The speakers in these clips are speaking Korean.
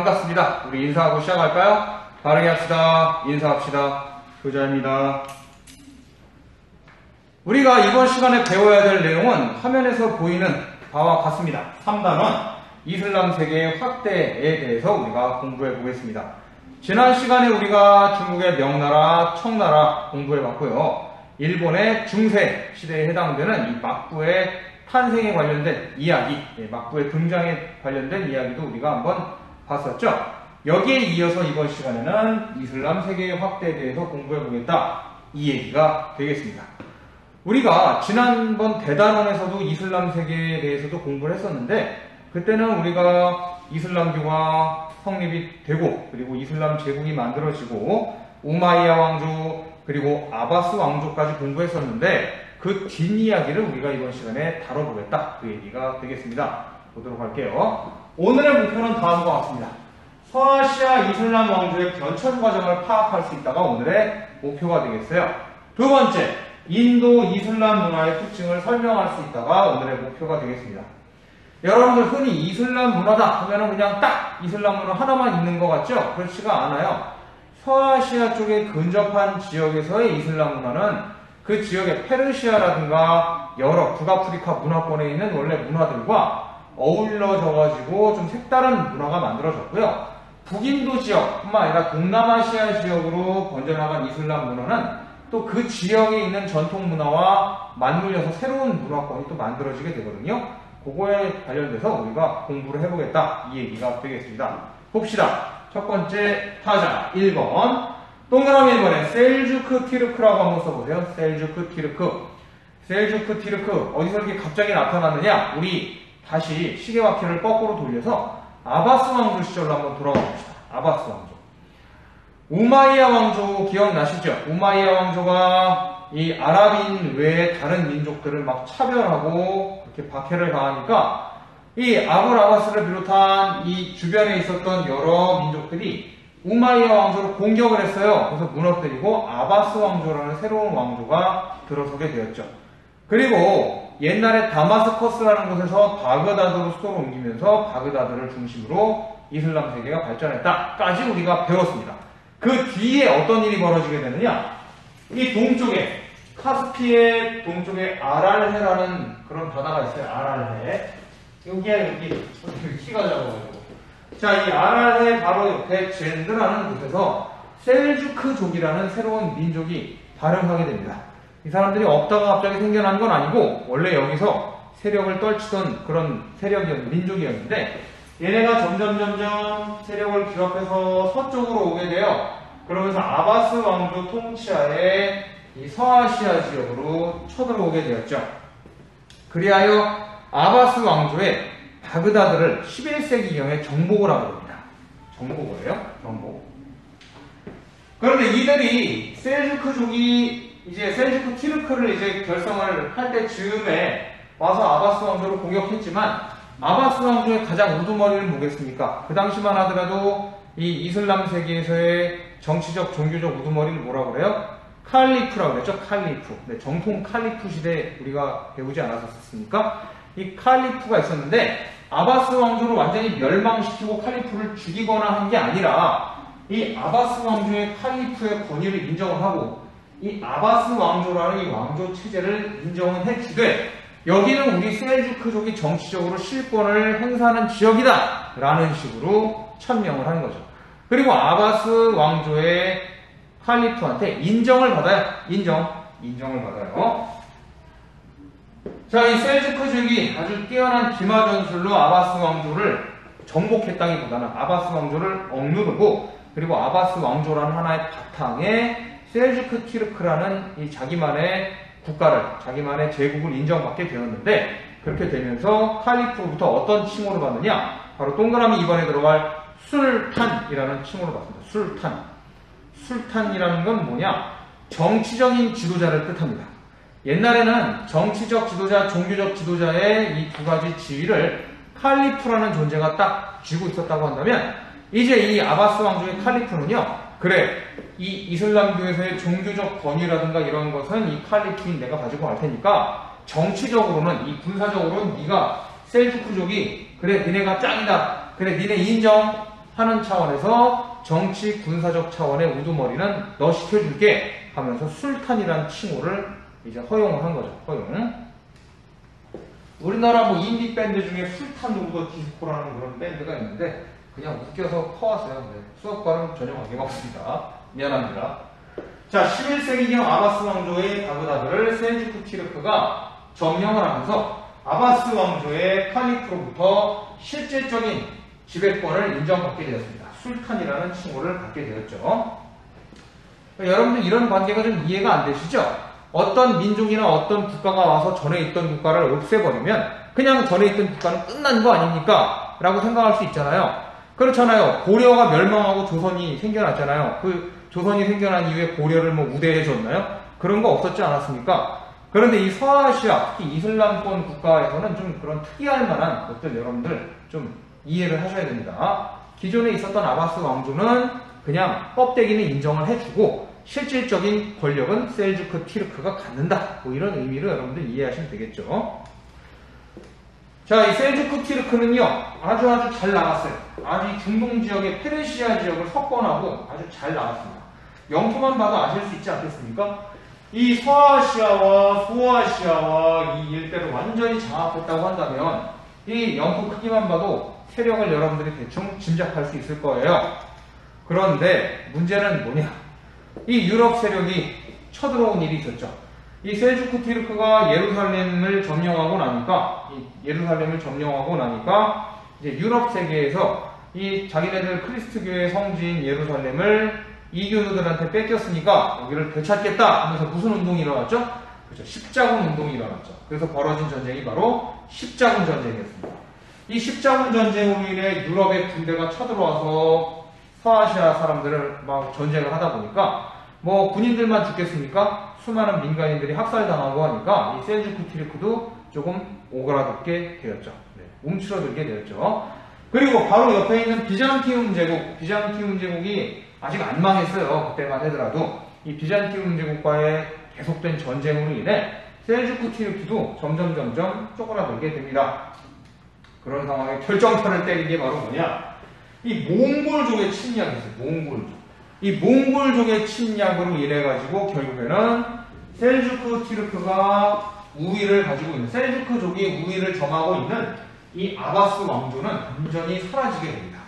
반갑습니다. 우리 인사하고 시작할까요? 바르게 합시다. 인사합시다. 교자입니다. 우리가 이번 시간에 배워야 될 내용은 화면에서 보이는 바와 같습니다. 3단원 이슬람 세계의 확대에 대해서 우리가 공부해 보겠습니다. 지난 시간에 우리가 중국의 명나라, 청나라 공부해 봤고요. 일본의 중세 시대에 해당되는 이 막부의 탄생에 관련된 이야기, 막부의 등장에 관련된 이야기도 우리가 한번 봤었죠. 여기에 이어서 이번 시간에는 이슬람 세계의 확대에 대해서 공부해 보겠다, 이 얘기가 되겠습니다. 우리가 지난번 대단원에서도 이슬람 세계에 대해서도 공부를 했었는데, 그때는 우리가 이슬람교가 성립이 되고, 그리고 이슬람 제국이 만들어지고, 우마이야 왕조, 그리고 아바스 왕조까지 공부했었는데, 그 뒷이야기를 우리가 이번 시간에 다뤄보겠다, 그 얘기가 되겠습니다. 보도록 할게요. 오늘의 목표는 다음과 같습니다. 서아시아 이슬람 왕조의 변천 과정을 파악할 수 있다가 오늘의 목표가 되겠어요. 두 번째, 인도 이슬람 문화의 특징을 설명할 수 있다가 오늘의 목표가 되겠습니다. 여러분들 흔히 이슬람 문화다 하면은 그냥 딱 이슬람 문화 하나만 있는 것 같죠? 그렇지가 않아요. 서아시아 쪽에 근접한 지역에서의 이슬람 문화는 그 지역의 페르시아라든가 여러 북아프리카 문화권에 있는 원래 문화들과 어울려져가지고 좀 색다른 문화가 만들어졌고요. 북인도 지역뿐만 아니라 동남아시아 지역으로 번져나간 이슬람 문화는 또 그 지역에 있는 전통 문화와 맞물려서 새로운 문화권이 또 만들어지게 되거든요. 그거에 관련돼서 우리가 공부를 해보겠다, 이 얘기가 되겠습니다. 봅시다. 첫 번째 타자 1번, 동그라미 1번에 셀주크 티르크라고 한번 써보세요. 셀주크 티르크. 셀주크 티르크 어디서 이렇게 갑자기 나타났느냐? 우리 다시 시계바퀴를 거꾸로 돌려서 아바스 왕조 시절로 한번 돌아가 봅시다. 아바스 왕조. 우마이야 왕조 기억나시죠? 우마이야 왕조가 이 아랍인 외에 다른 민족들을 막 차별하고 이렇게 박해를 가하니까 이 아불 아바스를 비롯한 이 주변에 있었던 여러 민족들이 우마이야 왕조를 공격을 했어요. 그래서 무너뜨리고 아바스 왕조라는 새로운 왕조가 들어서게 되었죠. 그리고 옛날에 다마스커스라는 곳에서 바그다드로 수도를 옮기면서 바그다드를 중심으로 이슬람 세계가 발전했다까지 우리가 배웠습니다. 그 뒤에 어떤 일이 벌어지게 되느냐? 이 동쪽에, 카스피의 동쪽에 아랄해라는 그런 바다가 있어요. 아랄해. 여기 키가 작아가지고. 자, 이 아랄해 바로 옆에 젠드라는 곳에서 셀주크족이라는 새로운 민족이 발흥하게 됩니다. 이 사람들이 없다가 갑자기 생겨난 건 아니고 원래 여기서 세력을 떨치던 그런 민족이었는데, 얘네가 점점 세력을 규합해서 서쪽으로 오게 돼요. 그러면서 아바스 왕조 통치하에 이 서아시아 지역으로 쳐들어오게 되었죠. 그리하여 아바스 왕조의 바그다드를 11세기경에 정복을 하게 됩니다. 정복이에요? 정복. 그런데 이들이 셀주크족이 이제 셀주크 티르크를 이제 결성을 할 때 즈음에 와서 아바스 왕조를 공격했지만, 아바스 왕조의 가장 우두머리는 뭐겠습니까? 그 당시만 하더라도 이 이슬람 세계에서의 정치적, 종교적 우두머리를 뭐라고 그래요? 칼리프라고 그랬죠? 칼리프. 네, 정통 칼리프 시대 우리가 배우지 않았었습니까? 이 칼리프가 있었는데, 아바스 왕조를 완전히 멸망시키고 칼리프를 죽이거나 한 게 아니라, 이 아바스 왕조의 칼리프의 권위를 인정을 하고, 이 아바스 왕조라는 이 왕조 체제를 인정은 해주되, 여기는 우리 셀주크족이 정치적으로 실권을 행사하는 지역이다 라는 식으로 천명을 하는 거죠. 그리고 아바스 왕조의 칼리프한테 인정을 받아요. 인정을 받아요. 자, 이 셀주크족이 아주 뛰어난 기마 전술로 아바스 왕조를 정복했다기보다는 아바스 왕조를 억누르고, 그리고 아바스 왕조라는 하나의 바탕에 셀주크 티르크라는 이 자기만의 국가를, 자기만의 제국을 인정받게 되었는데, 그렇게 되면서 칼리프로부터 어떤 칭호를 받느냐? 바로 동그라미 2번에 들어갈 술탄이라는 칭호를 받습니다. 술탄이라는 건 뭐냐? 정치적인 지도자를 뜻합니다. 옛날에는 정치적 지도자, 종교적 지도자의 이 두 가지 지위를 칼리프라는 존재가 딱 쥐고 있었다고 한다면, 이제 이 아바스 왕조의 칼리프는요, 그래, 이 이슬람교에서의 종교적 권위라든가 이런 것은 이 칼리프인 내가 가지고 갈 테니까, 정치적으로는, 이 군사적으로는 네가 셀주크족이, 그래, 니네가 짱이다, 그래, 니네 인정하지 하는 차원에서 정치 군사적 차원의 우두머리는 너 시켜줄게 하면서 술탄이라는 칭호를 이제 허용을 한 거죠. 허용. 우리나라 뭐 인디 밴드 중에 술탄 누구더 디스코라는 그런 밴드가 있는데 그냥 웃겨서 퍼왔어요. 네. 수업과는 전혀 관계가 없습니다. 미안합니다. 자, 11세기경 아바스 왕조의 바그다드를 셀주크 티르크가 점령을 하면서 아바스 왕조의 칼리프로부터 실질적인 지배권을 인정받게 되었습니다. 술탄이라는 칭호를 받게 되었죠. 여러분들 이런 관계가 좀 이해가 안 되시죠? 어떤 민족이나 어떤 국가가 와서 전에 있던 국가를 없애버리면 그냥 전에 있던 국가는 끝난 거 아닙니까? 라고 생각할 수 있잖아요. 그렇잖아요. 고려가 멸망하고 조선이 생겨났잖아요. 그 조선이 생겨난 이후에 고려를 뭐 우대해 줬나요? 그런 거 없었지 않았습니까? 그런데 이 서아시아, 특히 이슬람권 국가에서는 좀 그런 특이할 만한 것들 여러분들 좀 이해를 하셔야 됩니다. 기존에 있었던 아바스 왕조는 그냥 껍데기는 인정을 해주고 실질적인 권력은 셀주크 티르크가 갖는다. 뭐 이런 의미로 여러분들 이해하시면 되겠죠. 자, 이 셀주크 티르크는요, 아주 잘 나갔어요. 아주 중동 지역의 페르시아 지역을 석권하고 아주 잘 나갔습니다. 영토만 봐도 아실 수 있지 않겠습니까? 이 서아시아와 소아시아와 이 일대를 완전히 장악했다고 한다면 이 영토 크기만 봐도 세력을 여러분들이 대충 짐작할 수 있을 거예요. 그런데 문제는 뭐냐? 이 유럽 세력이 쳐들어온 일이 있었죠. 이 셀주크 티르크가 예루살렘을 점령하고 나니까 이제 유럽 세계에서 이 자기네들 크리스트교의 성지인 예루살렘을 이교도들한테 뺏겼으니까 여기를 되찾겠다 하면서 무슨 운동이 일어났죠? 그렇죠. 십자군 운동이 일어났죠. 그래서 벌어진 전쟁이 바로 십자군 전쟁이었습니다. 이 십자군 전쟁으로 인해 유럽의 군대가 쳐들어와서 서아시아 사람들을 막 전쟁을 하다 보니까 뭐 군인들만 죽겠습니까? 수많은 민간인들이 학살당하고 하니까 이 셀주크 티르크도 조금 오그라들게 되었죠. 네, 움츠러들게 되었죠. 그리고 바로 옆에 있는 비잔티움 제국이 아직 안 망했어요. 그때만 하더라도 이 비잔티움 제국과의 계속된 전쟁으로 인해 셀주크 티르크도 점점 쪼그라들게 됩니다. 그런 상황에 결정타를 때린 게 바로 뭐냐? 이 몽골족의 침략이 있어요. 몽골족. 이 몽골족의 침략으로 인해 가지고 결국에는 셀주크 티르크가 우위를 가지고 있는, 셀주크족이 우위를 점하고 있는 이 아바스 왕조는 완전히 사라지게 됩니다.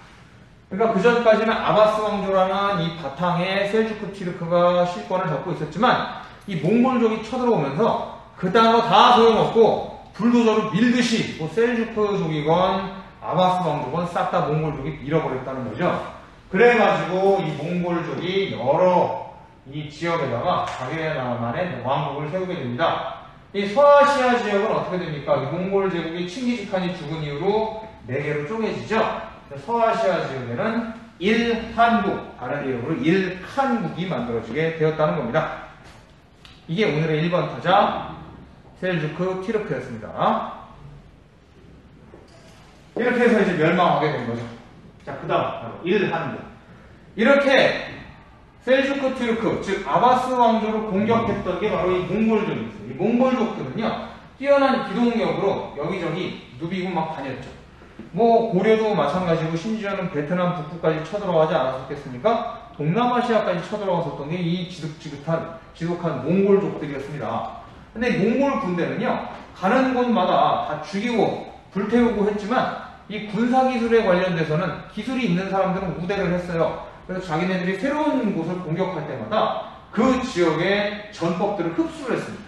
그러니까 그 전까지는 아바스 왕조라는 이 바탕에 셀주크 티르크가 실권을 잡고 있었지만 이 몽골족이 쳐들어오면서 그 단어 다 소용없고 불도저로 밀듯이 뭐 셀주크족이건 아바스 왕족은 싹 다 몽골족이 밀어버렸다는 거죠. 그래가지고 이 몽골족이 여러 이 지역에다가 자기네만의 왕국을 세우게 됩니다. 이 서아시아 지역은 어떻게 됩니까? 이 몽골 제국이 칭기즈칸이 죽은 이후로 4개로 쪼개지죠. 서아시아 지역에는 일한국, 다른 이름으로 일칸국이 만들어지게 되었다는 겁니다. 이게 오늘의 1번 타자 셀주크 티르크였습니다. 이렇게 해서 이제 멸망하게 된 거죠. 자, 그 다음 바로 일한국. 이렇게 셀주크 티르크, 즉 아바스 왕조를 공격했던 게 바로 이 몽골족이었어요. 이 몽골족들은요, 뛰어난 기동력으로 여기저기 누비고 막 다녔죠. 뭐 고려도 마찬가지고 심지어는 베트남 북부까지 쳐들어가지 않았었겠습니까? 동남아시아까지 쳐들어갔었던 게 이 지독한 몽골족들이었습니다. 근데 이 몽골 군대는요, 가는 곳마다 다 죽이고 불태우고 했지만 이 군사기술에 관련돼서는 기술이 있는 사람들은 우대를 했어요. 그래서 자기네들이 새로운 곳을 공격할 때마다 그 지역의 전법들을 흡수를 했습니다.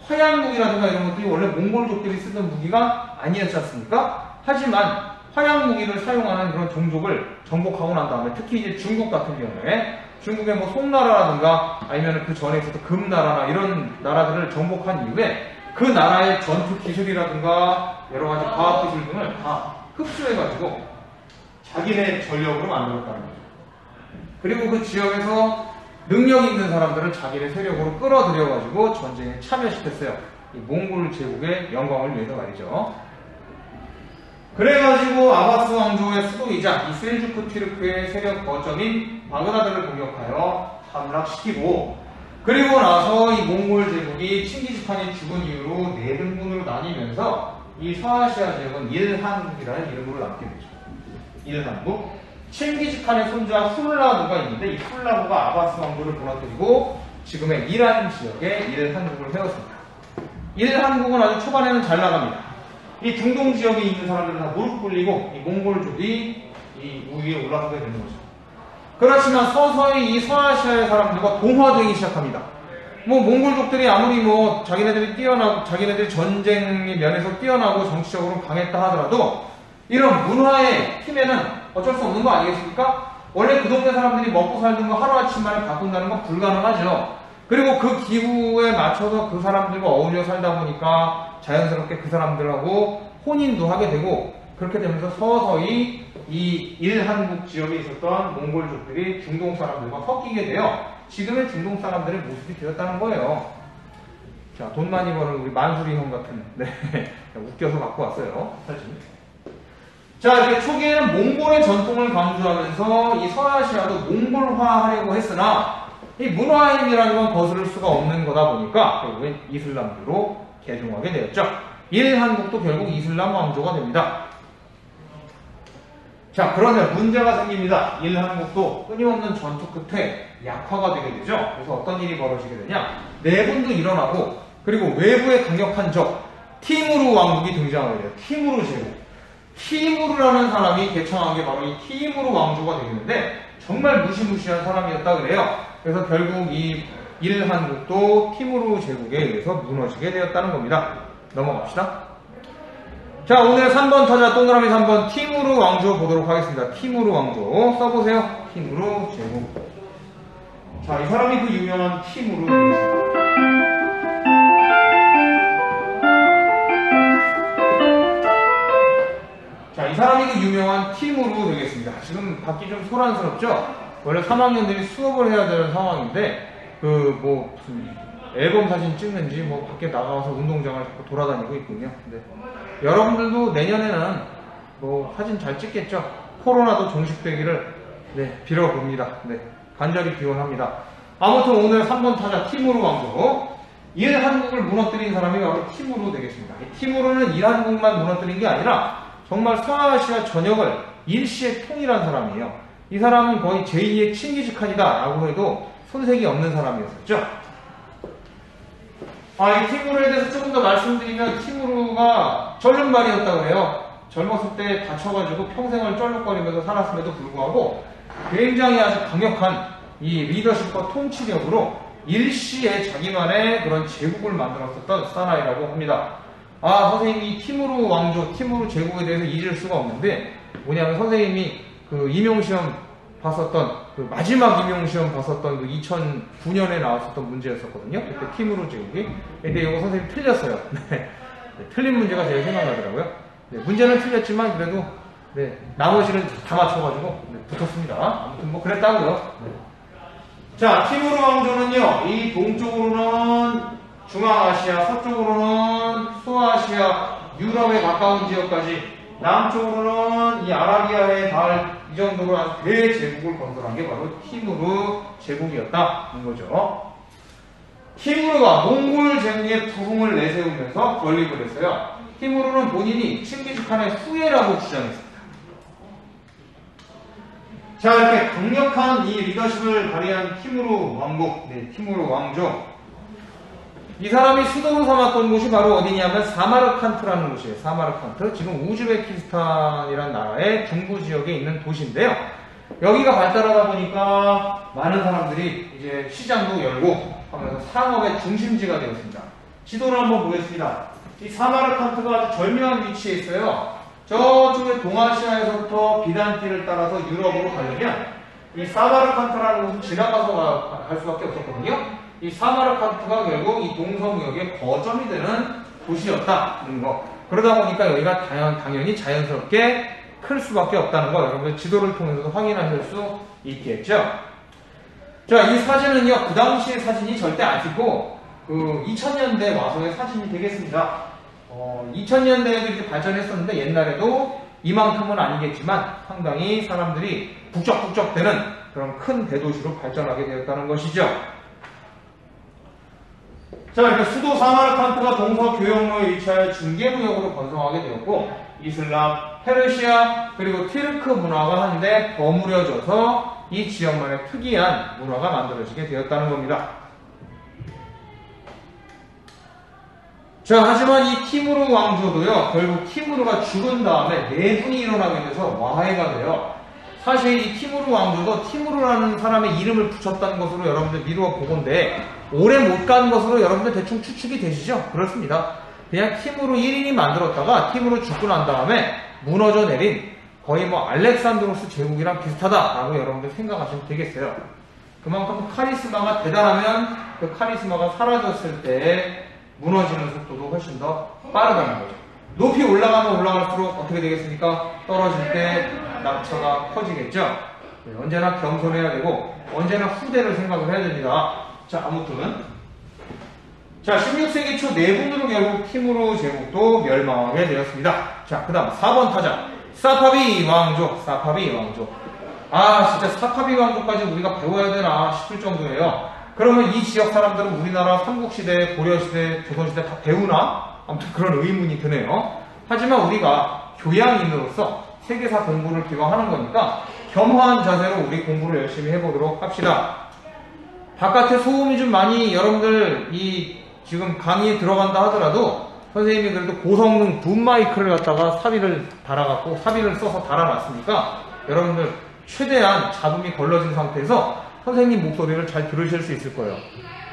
화약무기라든가 이런 것들이 원래 몽골족들이 쓰던 무기가 아니었지 않습니까? 하지만 화약무기를 사용하는 그런 종족을 정복하고 난 다음에 특히 이제 중국 같은 경우에 중국의 뭐 송나라라든가 아니면 그 전에 있었던 금나라나 이런 나라들을 정복한 이후에 그 나라의 전투 기술이라든가 여러 가지 과학 기술 등을 다 흡수해가지고 자기네 전력으로 만들었다는 거죠. 그리고 그 지역에서 능력 있는 사람들을 자기네 세력으로 끌어들여가지고 전쟁에 참여시켰어요. 이 몽골 제국의 영광을 위해서 말이죠. 그래가지고 아바스 왕조의 수도이자 이 셀주크 티르크의 세력 거점인 바그다드를 공격하여 함락시키고, 그리고 나서 이 몽골 제국이 칭기즈칸이 죽은 이후로 4등분으로 나뉘면서 이 서아시아 지역은 일한국이라는 이름으로 남게 되죠. 일한국. 칭기즈칸의 손자 훌라부가 있는데 이 훌라부가 아바스 왕조를 무너뜨리고 지금의 이란 지역에 일한국을 세웠습니다. 일한국은 아주 초반에는 잘 나갑니다. 이 중동 지역에 있는 사람들은 다 무릎 꿇리고 이 몽골족이 이 우위에 올라가게 되는 거죠. 그렇지만 서서히 이 서아시아의 사람들과 동화되기 시작합니다. 뭐 몽골족들이 아무리 뭐 자기네들이 전쟁의 면에서 뛰어나고 정치적으로 강했다 하더라도 이런 문화의 힘에는 어쩔 수 없는 거 아니겠습니까? 원래 그 동네 사람들이 먹고 살던 거 하루아침 만에 바꾼다는 건 불가능하죠. 그리고 그 기후에 맞춰서 그 사람들과 어울려 살다 보니까 자연스럽게 그 사람들하고 혼인도 하게 되고 그렇게 되면서 서서히 이 일한국 지역에 있었던 몽골족들이 중동 사람들과 섞이게 되어 지금의 중동 사람들의 모습이 되었다는 거예요. 자, 돈 많이 버는 우리 만수리 형 같은, 네. 웃겨서 갖고 왔어요. 사진. 자, 이렇게 초기에는 몽골의 전통을 강조하면서 이 서아시아도 몽골화하려고 했으나 이 문화의 힘이라는 건 거스를 수가 없는 거다 보니까 결국엔 이슬람교로 개종하게 되었죠. 일한국도 결국 이슬람 왕조가 됩니다. 자, 그런데 문제가 생깁니다. 일한국도 끊임없는 전투 끝에 약화가 되게 되죠. 그래서 어떤 일이 벌어지게 되냐? 내분도 일어나고 그리고 외부의 강력한 적 티무르 왕국이 등장하게 돼요. 티무르 제국. 티무르라는 사람이 개창한 게 바로 이 티무르 왕조가 되겠는데 정말 무시무시한 사람이었다 그래요. 그래서 결국 이 일한국도 티무르 제국에 의해서 무너지게 되었다는 겁니다. 넘어갑시다. 자, 오늘 3번 타자 동그라미 3번 티무르 왕조 보도록 하겠습니다. 티무르 왕조 써보세요. 티무르 제국. 자, 이 사람이 그 유명한 티무르 자, 이 사람이 그 유명한 티무르 되겠습니다. 지금 받기 좀 소란스럽죠? 원래 3학년들이 수업을 해야 되는 상황인데 무슨 앨범 사진 찍는지 밖에 나가서 운동장을 자꾸 돌아다니고 있군요. 네. 여러분들도 내년에는 사진 잘 찍겠죠? 코로나도 종식되기를 빌어봅니다. 네, 간절히 기원합니다. 아무튼 오늘 3번 타자 티무르 왕조. 일한국을 무너뜨린 사람이 바로 티무르 되겠습니다. 이 티무르는 일한국만 무너뜨린 게 아니라 정말 서아시아 전역을 일시에 통일한 사람이에요. 이 사람은 거의 제2의 칭기즈칸이다 라고 해도 손색이 없는 사람이었었죠. 이 티무르에 대해서 조금 더 말씀드리면 티무르가 절름발이었다고 해요. 젊었을 때 다쳐가지고 평생을 쩔룩거리면서 살았음에도 불구하고 굉장히 아주 강력한 이 리더십과 통치력으로 일시에 자기만의 그런 제국을 만들었었던 사나이라고 합니다. 선생님이 이 티무르 왕조, 티무르 제국에 대해서 잊을 수가 없는데 뭐냐면 선생님이 그 임용시험 봤었던 마지막 임용시험 봤었던 2009년에 나왔었던 문제였었거든요. 그때 티무르 제국이. 근데 이거 선생님 틀렸어요. 네. 틀린 문제가 제일 생각나더라고요. 네, 문제는 틀렸지만 그래도 나머지는 다 맞춰가지고 붙었습니다. 아무튼 그랬다고요. 네. 자, 티무르 왕조는요, 이 동쪽으로는 중앙아시아, 서쪽으로는 소아시아, 유럽에 가까운 지역까지, 남쪽으로는 이 아라비아에 닿을 이 정도로 아주 대제국을 건설한 게 바로 티무르 제국이었다는 거죠. 티무르가 몽골 제국의 부흥을 내세우면서 건립을 했어요. 티무르는 본인이 칭기즈칸의 후예라고 주장했습니다. 자, 이렇게 강력한 이 리더십을 발휘한 티무르 왕국, 티무르 왕조. 이 사람이 수도로 삼았던 곳이 바로 어디냐면 사마르칸트라는 곳이에요. 사마르칸트. 지금 우즈베키스탄이라는 나라의 중부 지역에 있는 도시인데요. 여기가 발달하다 보니까 많은 사람들이 이제 시장도 열고 하면서 상업의 중심지가 되었습니다. 지도를 한번 보겠습니다. 이 사마르칸트가 아주 절묘한 위치에 있어요. 저쪽에 동아시아에서부터 비단길을 따라서 유럽으로 가려면 이 사마르칸트라는 곳은 지나가서 갈 수밖에 없었거든요. 이 사마르칸트가 결국 이 동서무역의 거점이 되는 도시였다는 거. 그러다 보니까 여기가 당연히 자연스럽게 클 수밖에 없다는 거 여러분들 지도를 통해서 확인하실 수 있겠죠. 자, 이 사진은요, 그 당시의 사진이 절대 아니고 2000년대 와서의 사진이 되겠습니다. 2000년대에도 이렇게 발전했었는데 옛날에도 이만큼은 아니겠지만 상당히 사람들이 북적북적대는 그런 큰 대도시로 발전하게 되었다는 것이죠. 자, 이렇게 수도 사마르칸트가 동서 교역로에 위치하여 중개구역으로 건성하게 되었고, 이슬람, 페르시아, 그리고 티르크 문화가 한데 버무려져서 이 지역만의 특이한 문화가 만들어지게 되었다는 겁니다. 자, 하지만 이 티무르 왕조도요, 결국 티무르가 죽은 다음에 내분이 일어나게 돼서 와해가 돼요. 사실 이 티무르 왕조도 티무르라는 사람의 이름을 붙였다는 것으로 여러분들 미루어 보건데, 오래 못 간 것으로 여러분들 대충 추측이 되시죠? 그렇습니다. 그냥 티무르 1인이 만들었다가 티무르 죽고 난 다음에 무너져 내린 거의 뭐 알렉산드로스 제국이랑 비슷하다라고 여러분들 생각하시면 되겠어요. 그만큼 카리스마가 대단하면 그 카리스마가 사라졌을 때 무너지는 속도도 훨씬 더 빠르다는 거죠. 높이 올라가면 올라갈수록 어떻게 되겠습니까? 떨어질 때 낙처가 커지겠죠. 네, 언제나 겸손해야 되고 언제나 후대를 생각을 해야 됩니다. 자, 아무튼 자, 16세기 초 내분으로 결국 티무르 제국도 멸망하게 되었습니다. 자, 그 다음 4번 타자 사파비 왕조. 아, 진짜 사파비 왕조까지 우리가 배워야 되나 싶을 정도예요. 그러면 이 지역 사람들은 우리나라 삼국시대, 고려시대, 조선시대 다 배우나? 아무튼 그런 의문이 드네요. 하지만 우리가 교양인으로서 세계사 공부를 기왕하는 거니까 겸허한 자세로 우리 공부를 열심히 해보도록 합시다. 바깥에 소음이 좀 많이 여러분들 이 지금 강의에 들어간다 하더라도 선생님이 그래도 고성능 붐 마이크를 갖다가 사비를 써서 달아놨으니까 여러분들 최대한 잡음이 걸러진 상태에서 선생님 목소리를 잘 들으실 수 있을 거예요.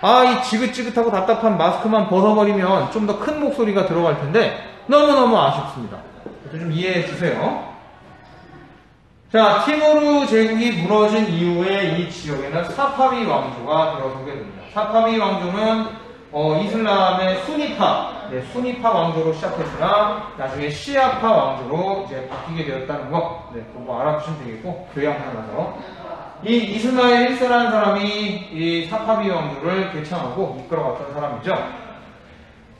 아, 이 지긋지긋하고 답답한 마스크만 벗어버리면 좀 더 큰 목소리가 들어갈 텐데 너무너무 아쉽습니다. 좀 이해해 주세요. 자, 티무르 제국이 무너진 이후에 이 지역에는 사파비 왕조가 들어서게 됩니다. 사파비 왕조는 이슬람의 수니파 왕조로 시작했으나 나중에 시아파 왕조로 이제 바뀌게 되었다는 거, 그거 알아두시면 되겠고 교양하면서 이 이스마엘 1세라는 사람이 이 사파비 왕조를 개창하고 이끌어갔던 사람이죠.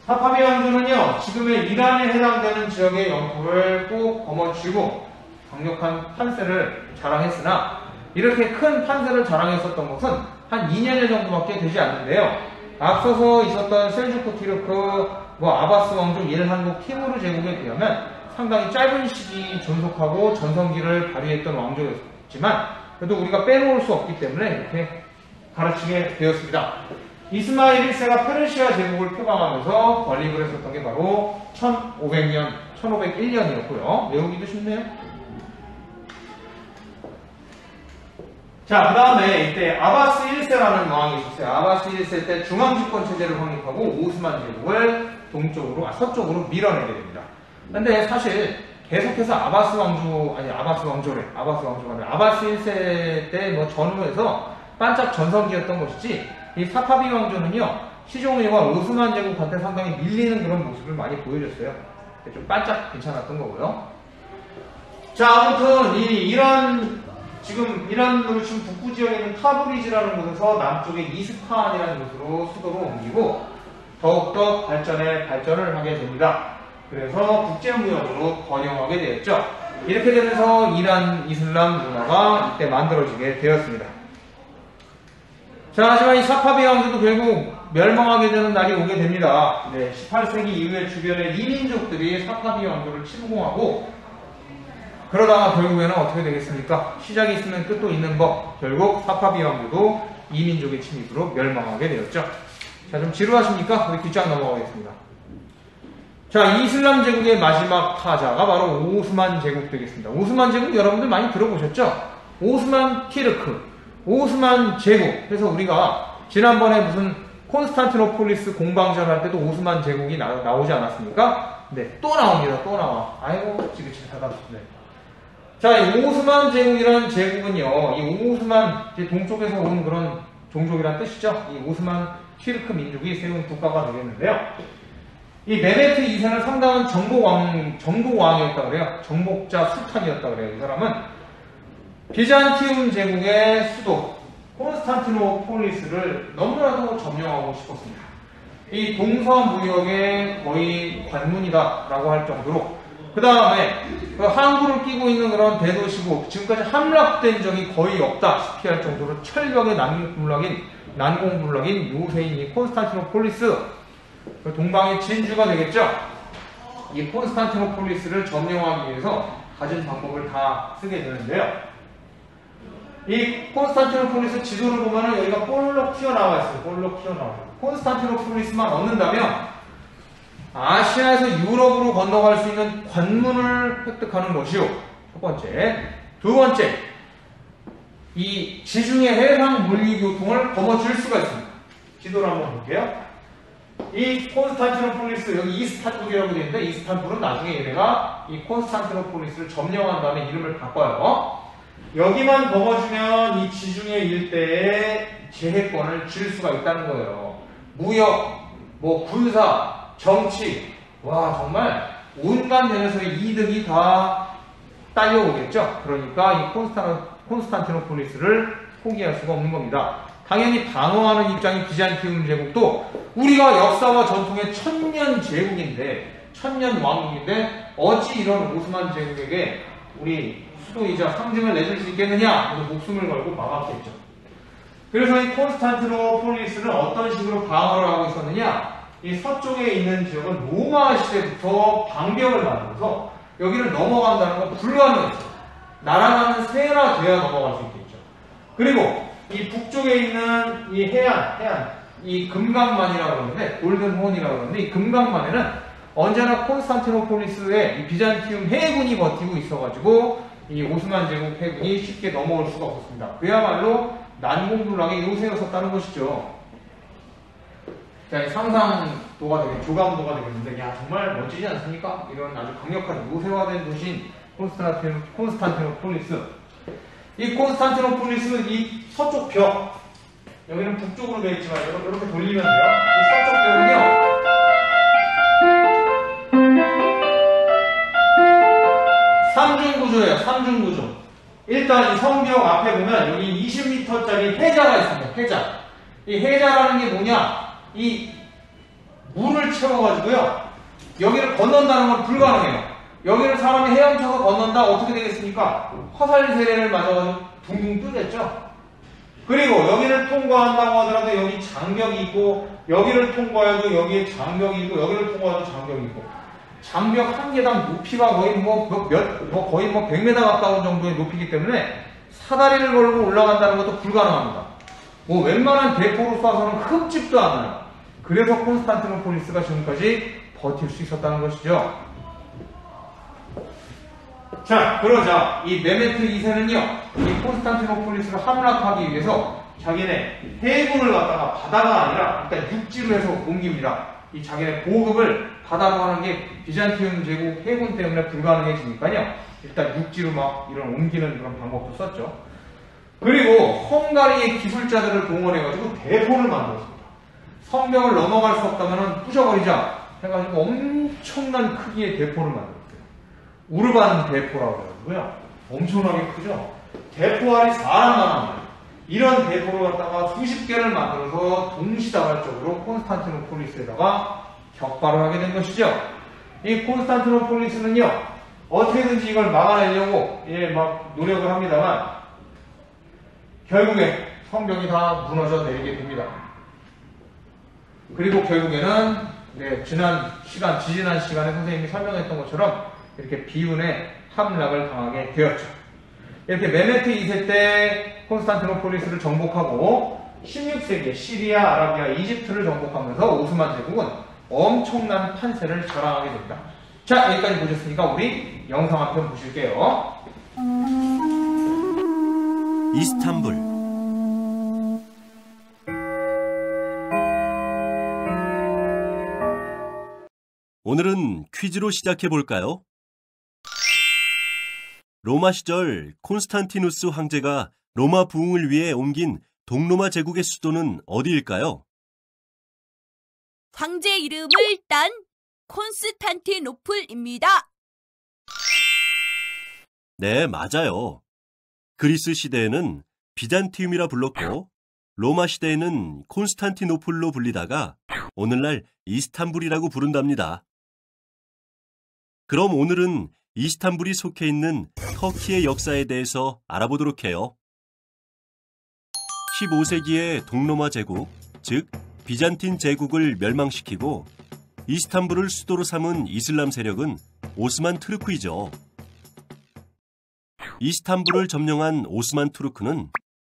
사파비 왕조는요, 지금의 이란에 해당되는 지역의 영토를 꼭 거머쥐고 강력한 판세를 자랑했으나 이렇게 큰 판세를 자랑했었던 것은 한 2년여 정도밖에 되지 않는데요. 앞서서 있었던 셀주크 티르크, 아바스 왕조, 일한국, 티무르 제국에 비하면 상당히 짧은 시기 존속하고 전성기를 발휘했던 왕조였지만 그래도 우리가 빼놓을 수 없기 때문에 이렇게 가르치게 되었습니다. 이스마일 1세가 페르시아 제국을 표방하면서 건립을 했었던 게 바로 1501년이었고요. 외우기도 쉽네요. 자, 그 다음에 이때 아바스 1세라는 왕이 있었어요. 아바스 1세 때 중앙집권 체제를 확립하고 오스만 제국을 서쪽으로 밀어내게 됩니다. 근데 사실 계속해서 아바스 1세 때 전후에서 반짝 전성기였던 것이지 이 사파비 왕조는요, 시종일관 오스만 제국한테 상당히 밀리는 그런 모습을 많이 보여줬어요. 좀 반짝 괜찮았던 거고요. 자, 아무튼 지금 이란으로 지금 북부 지역에 있는 타브리즈라는 곳에서 남쪽의 이스파한이라는 곳으로 수도로 옮기고 더욱더 발전을 하게 됩니다. 그래서 국제무역으로 번영하게 되었죠. 이렇게 되면서 이란 이슬람 문화가 이때 만들어지게 되었습니다. 자, 하지만 이 사파비 왕조도 결국 멸망하게 되는 날이 오게 됩니다. 18세기 이후에 주변의 이민족들이 사파비 왕조를 침공하고 그러다가 결국에는 어떻게 되겠습니까? 시작이 있으면 끝도 있는 법. 결국 사파비 왕조도 이민족의 침입으로 멸망하게 되었죠. 자, 좀 지루하십니까? 우리 뒷장 넘어가겠습니다. 자, 이슬람 제국의 마지막 타자가 바로 오스만 제국 되겠습니다. 오스만 제국 여러분들 많이 들어보셨죠? 오스만 티르크, 오스만 제국. 그래서 우리가 지난번에 무슨 콘스탄티노폴리스 공방전 할 때도 오스만 제국이 나오지 않았습니까? 네, 또 나옵니다. 또 나와. 아이고, 지긋지긋하다. 네. 자, 이 오스만 제국이라는 제국은요, 이 오스만, 동쪽에서 온 그런 종족이란 뜻이죠. 이 오스만 티르크 민족이 세운 국가가 되겠는데요. 이 메메트 2세는 상당한 정복왕이었다 그래요. 정복자 술탄이었다 그래요. 이 사람은 비잔티움 제국의 수도 콘스탄티노폴리스를 너무나도 점령하고 싶었습니다. 이 동서무역의 거의 관문이다라고 할 정도로 그 다음에 그 항구를 끼고 있는 그런 대도시고 지금까지 함락된 적이 거의 없다시피 할 정도로 철벽에 남김물락인 난공불락인 요새인 이 콘스탄티노폴리스, 동방의 진주가 되겠죠. 이 콘스탄티노폴리스를 점령하기 위해서 가진 방법을 다 쓰게 되는데요. 이 콘스탄티노폴리스 지도를 보면은 여기가 볼록 튀어나와 있어요. 볼록 튀어나와 있어요. 콘스탄티노폴리스만 얻는다면 아시아에서 유럽으로 건너갈 수 있는 관문을 획득하는 것이요. 첫 번째. 두 번째. 이 지중해 해상 물류교통을 거머쥘 수가 있습니다. 지도를 한번 볼게요. 이 콘스탄티노폴리스, 여기 이스탄불이라고 되어 있는데, 이스탄불은 나중에 얘네가 이 콘스탄티노폴리스를 점령한 다음에 이름을 바꿔요. 여기만 거머쥐면 이 지중해 일대에 제해권을 쥘 수가 있다는 거예요. 무역, 군사, 정치, 와, 정말 온갖 면에서의 이득이 다 딸려오겠죠. 그러니까 이 콘스탄티노폴리스를 포기할 수가 없는 겁니다. 당연히 방어하는 입장인 비잔티움 제국도 우리가 역사와 전통의 천년 제국인데, 천년 왕국인데 어찌 이런 오스만 제국에게 우리 수도이자 상징을 내줄 수 있겠느냐? 그래서 목숨을 걸고 막았겠죠. 그래서 이 콘스탄티노폴리스는 어떤 식으로 방어를 하고 있었느냐? 이 서쪽에 있는 지역은 로마 시대부터 방벽을 만들어서 여기를 넘어간다는 건 불가능했어요. 날아가는 새나 돼야 넘어갈 수 있겠죠. 그리고 이 북쪽에 있는 이 해안, 이 금강만이라고 그러는데, 골든혼이라고 그러는데, 이 금강만에는 언제나 콘스탄티노폴리스의 이 비잔티움 해군이 버티고 있어가지고 이 오스만 제국 해군이 쉽게 넘어올 수가 없었습니다. 그야말로 난공불락의 요새였었다는 것이죠. 자, 상상도가 되게, 조감도가 되겠는데, 야, 정말 멋지지 않습니까? 이런 아주 강력한 요새화된 도시인 콘스탄티노폴리스. 이 콘스탄티노폴리스, 이 서쪽 벽, 여기는 북쪽으로 되어 있지만, 이렇게 돌리면 돼요. 이 서쪽 벽은요, 삼중구조예요. 삼중구조. 일단 이 성벽 앞에 보면 여기 20m짜리 해자가 있습니다. 해자. 이 해자라는 게 뭐냐? 이 물을 채워가지고요, 여기를 건넌다는 건 불가능해요. 여기를 사람이 헤엄쳐서 건넌다, 어떻게 되겠습니까? 화살 세례를 맞아가지고 둥둥 뜨겠죠. 그리고 여기를 통과한다고 하더라도 여기 장벽이 있고, 여기를 통과해도 여기에 장벽이 있고, 여기를 통과해도 장벽이 있고, 장벽 한 개당 높이가 거의 거의 100m 가까운 정도의 높이기 때문에 사다리를 걸고 올라간다는 것도 불가능합니다. 웬만한 대포로 쏴서는 흠집도 안 나요. 그래서 콘스탄티노폴리스가 지금까지 버틸 수 있었다는 것이죠. 자, 그러자 이 메메트 2세는요, 이 콘스탄티노폴리스를 함락하기 위해서 자기네 해군을 갖다가 바다가 아니라 일단 육지로 해서 옮깁니다. 이 자기네 보급을 바다로 하는 게 비잔티움 제국 해군 때문에 불가능해지니까요, 일단 육지로 막 이런 옮기는 그런 방법도 썼죠. 그리고 헝가리의 기술자들을 동원해가지고 대포를 만들었습니다. 성벽을 넘어갈 수 없다면 부셔버리자 해가지고 엄청난 크기의 대포를 만들었어요. 우르반 대포라고 해가지고요, 엄청나게 크죠. 대포알이 사람만 합니다. 이런 대포를 갖다가 수십 개를 만들어서 동시다발적으로 콘스탄티노폴리스에다가 격발을 하게 된 것이죠. 이 콘스탄티노폴리스는요, 어떻게든지 이걸 막아내려고 막 노력을 합니다만 결국에 성벽이 다 무너져 내리게 됩니다. 그리고 결국에는 지지난 시간에 선생님이 설명했던 것처럼 이렇게 비운의 함락을 당하게 되었죠. 이렇게 메메트 2세 때 콘스탄티노폴리스를 정복하고 16세기에 시리아, 아라비아, 이집트를 정복하면서 오스만 제국은 엄청난 판세를 자랑하게 됩니다. 자, 여기까지 보셨으니까 우리 영상 한 편 보실게요. 이스탄불. 오늘은 퀴즈로 시작해 볼까요? 로마 시절 콘스탄티누스 황제가 로마 부흥을 위해 옮긴 동로마 제국의 수도는 어디일까요? 황제 이름을 딴 콘스탄티노플입니다. 네, 맞아요. 그리스 시대에는 비잔티움이라 불렀고, 로마 시대에는 콘스탄티노플로 불리다가 오늘날 이스탄불이라고 부른답니다. 그럼 오늘은 이스탄불이 속해 있는 터키의 역사에 대해서 알아보도록 해요. 15세기의 동로마 제국, 즉 비잔틴 제국을 멸망시키고 이스탄불을 수도로 삼은 이슬람 세력은 오스만 투르크이죠. 이스탄불을 점령한 오스만 투르크는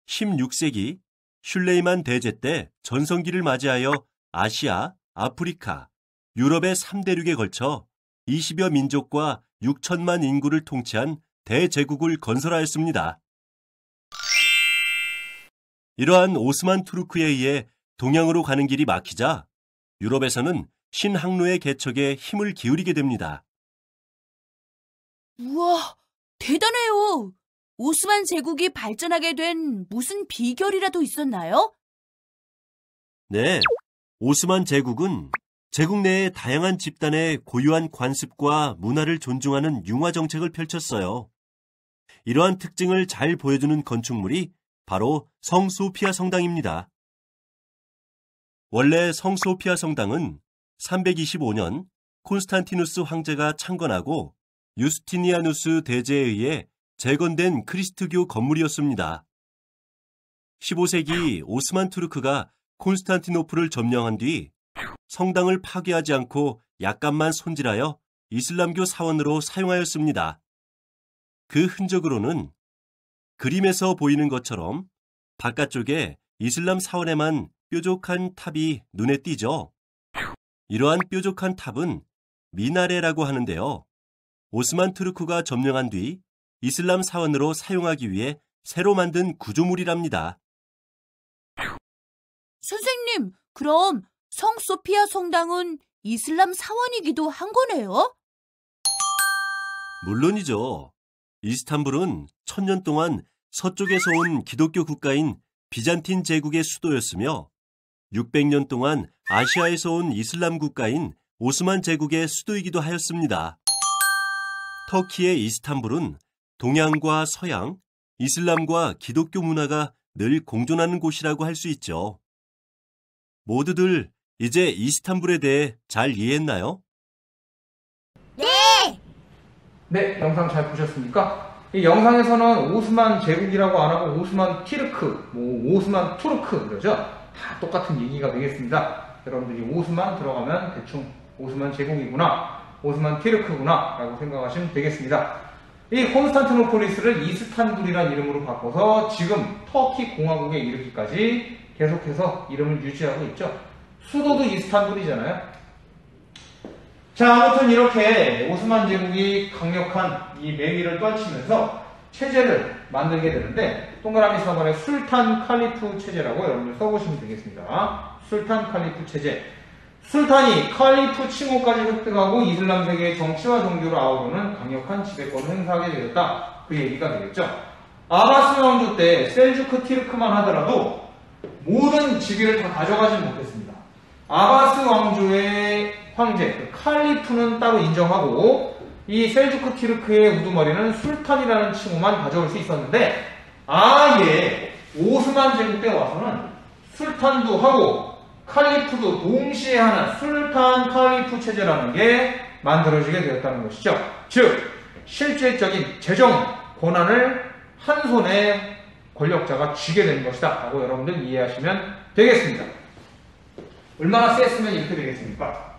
16세기 슐레이만 대제 때 전성기를 맞이하여 아시아, 아프리카, 유럽의 3대륙에 걸쳐 20여 민족과 6천만 인구를 통치한 대제국을 건설하였습니다. 이러한 오스만 투르크에 의해 동양으로 가는 길이 막히자 유럽에서는 신항로의 개척에 힘을 기울이게 됩니다. 우와, 대단해요. 오스만 제국이 발전하게 된 무슨 비결이라도 있었나요? 네, 오스만 제국은 제국 내의 다양한 집단의 고유한 관습과 문화를 존중하는 융화 정책을 펼쳤어요. 이러한 특징을 잘 보여주는 건축물이 바로 성소피아 성당입니다. 원래 성소피아 성당은 325년 콘스탄티누스 황제가 창건하고 유스티니아누스 대제에 의해 재건된 크리스트교 건물이었습니다. 15세기 오스만 투르크가 콘스탄티노플을 점령한 뒤 성당을 파괴하지 않고 약간만 손질하여 이슬람교 사원으로 사용하였습니다. 그 흔적으로는 그림에서 보이는 것처럼 바깥쪽에 이슬람 사원에만 뾰족한 탑이 눈에 띄죠. 이러한 뾰족한 탑은 미나레라고 하는데요. 오스만 투르크가 점령한 뒤 이슬람 사원으로 사용하기 위해 새로 만든 구조물이랍니다. 선생님, 그럼 성소피아 성당은 이슬람 사원이기도 한 거네요? 물론이죠. 이스탄불은 1000년 동안 서쪽에서 온 기독교 국가인 비잔틴 제국의 수도였으며 600년 동안 아시아에서 온 이슬람 국가인 오스만 제국의 수도이기도 하였습니다. 터키의 이스탄불은 동양과 서양, 이슬람과 기독교 문화가 늘 공존하는 곳이라고 할 수 있죠. 모두들 이제 이스탄불에 대해 잘 이해했나요? 네, 영상 잘 보셨습니까? 이 영상에서는 오스만 제국이라고 안 하고 오스만 티르크, 오스만 투르크 그러죠? 다 똑같은 얘기가 되겠습니다. 여러분들이 오스만 들어가면 대충 오스만 제국이구나, 오스만 티르크구나 라고 생각하시면 되겠습니다. 이 콘스탄티노폴리스를 이스탄불이라는 이름으로 바꿔서 지금 터키 공화국에 이르기까지 계속해서 이름을 유지하고 있죠. 수도도 이스탄불이잖아요. 자, 아무튼 이렇게 오스만 제국이 강력한 이 맹위를 떨치면서 체제를 만들게 되는데, 동그라미 4번에 술탄 칼리프 체제라고 여러분들 써보시면 되겠습니다. 술탄 칼리프 체제. 술탄이 칼리프 칭호까지 획득하고 이슬람 세계의 정치와 종교를 아우르는 강력한 지배권을 행사하게 되었다. 그 얘기가 되겠죠. 아바스 왕조 때 셀주크 티르크만 하더라도 모든 지위를 다 가져가진 못했습니다. 아바스 왕조의 황제, 칼리프는 따로 인정하고 이 셀주크 티르크의 우두머리는 술탄이라는 칭호만 가져올 수 있었는데, 아예 오스만 제국 때 와서는 술탄도 하고 칼리프도 동시에 하는 술탄 칼리프 체제라는 게 만들어지게 되었다는 것이죠. 즉, 실질적인 재정 권한을 한 손에 권력자가 쥐게 된 것이다 라고 여러분들 이해하시면 되겠습니다. 얼마나 셌으면 이렇게 되겠습니까?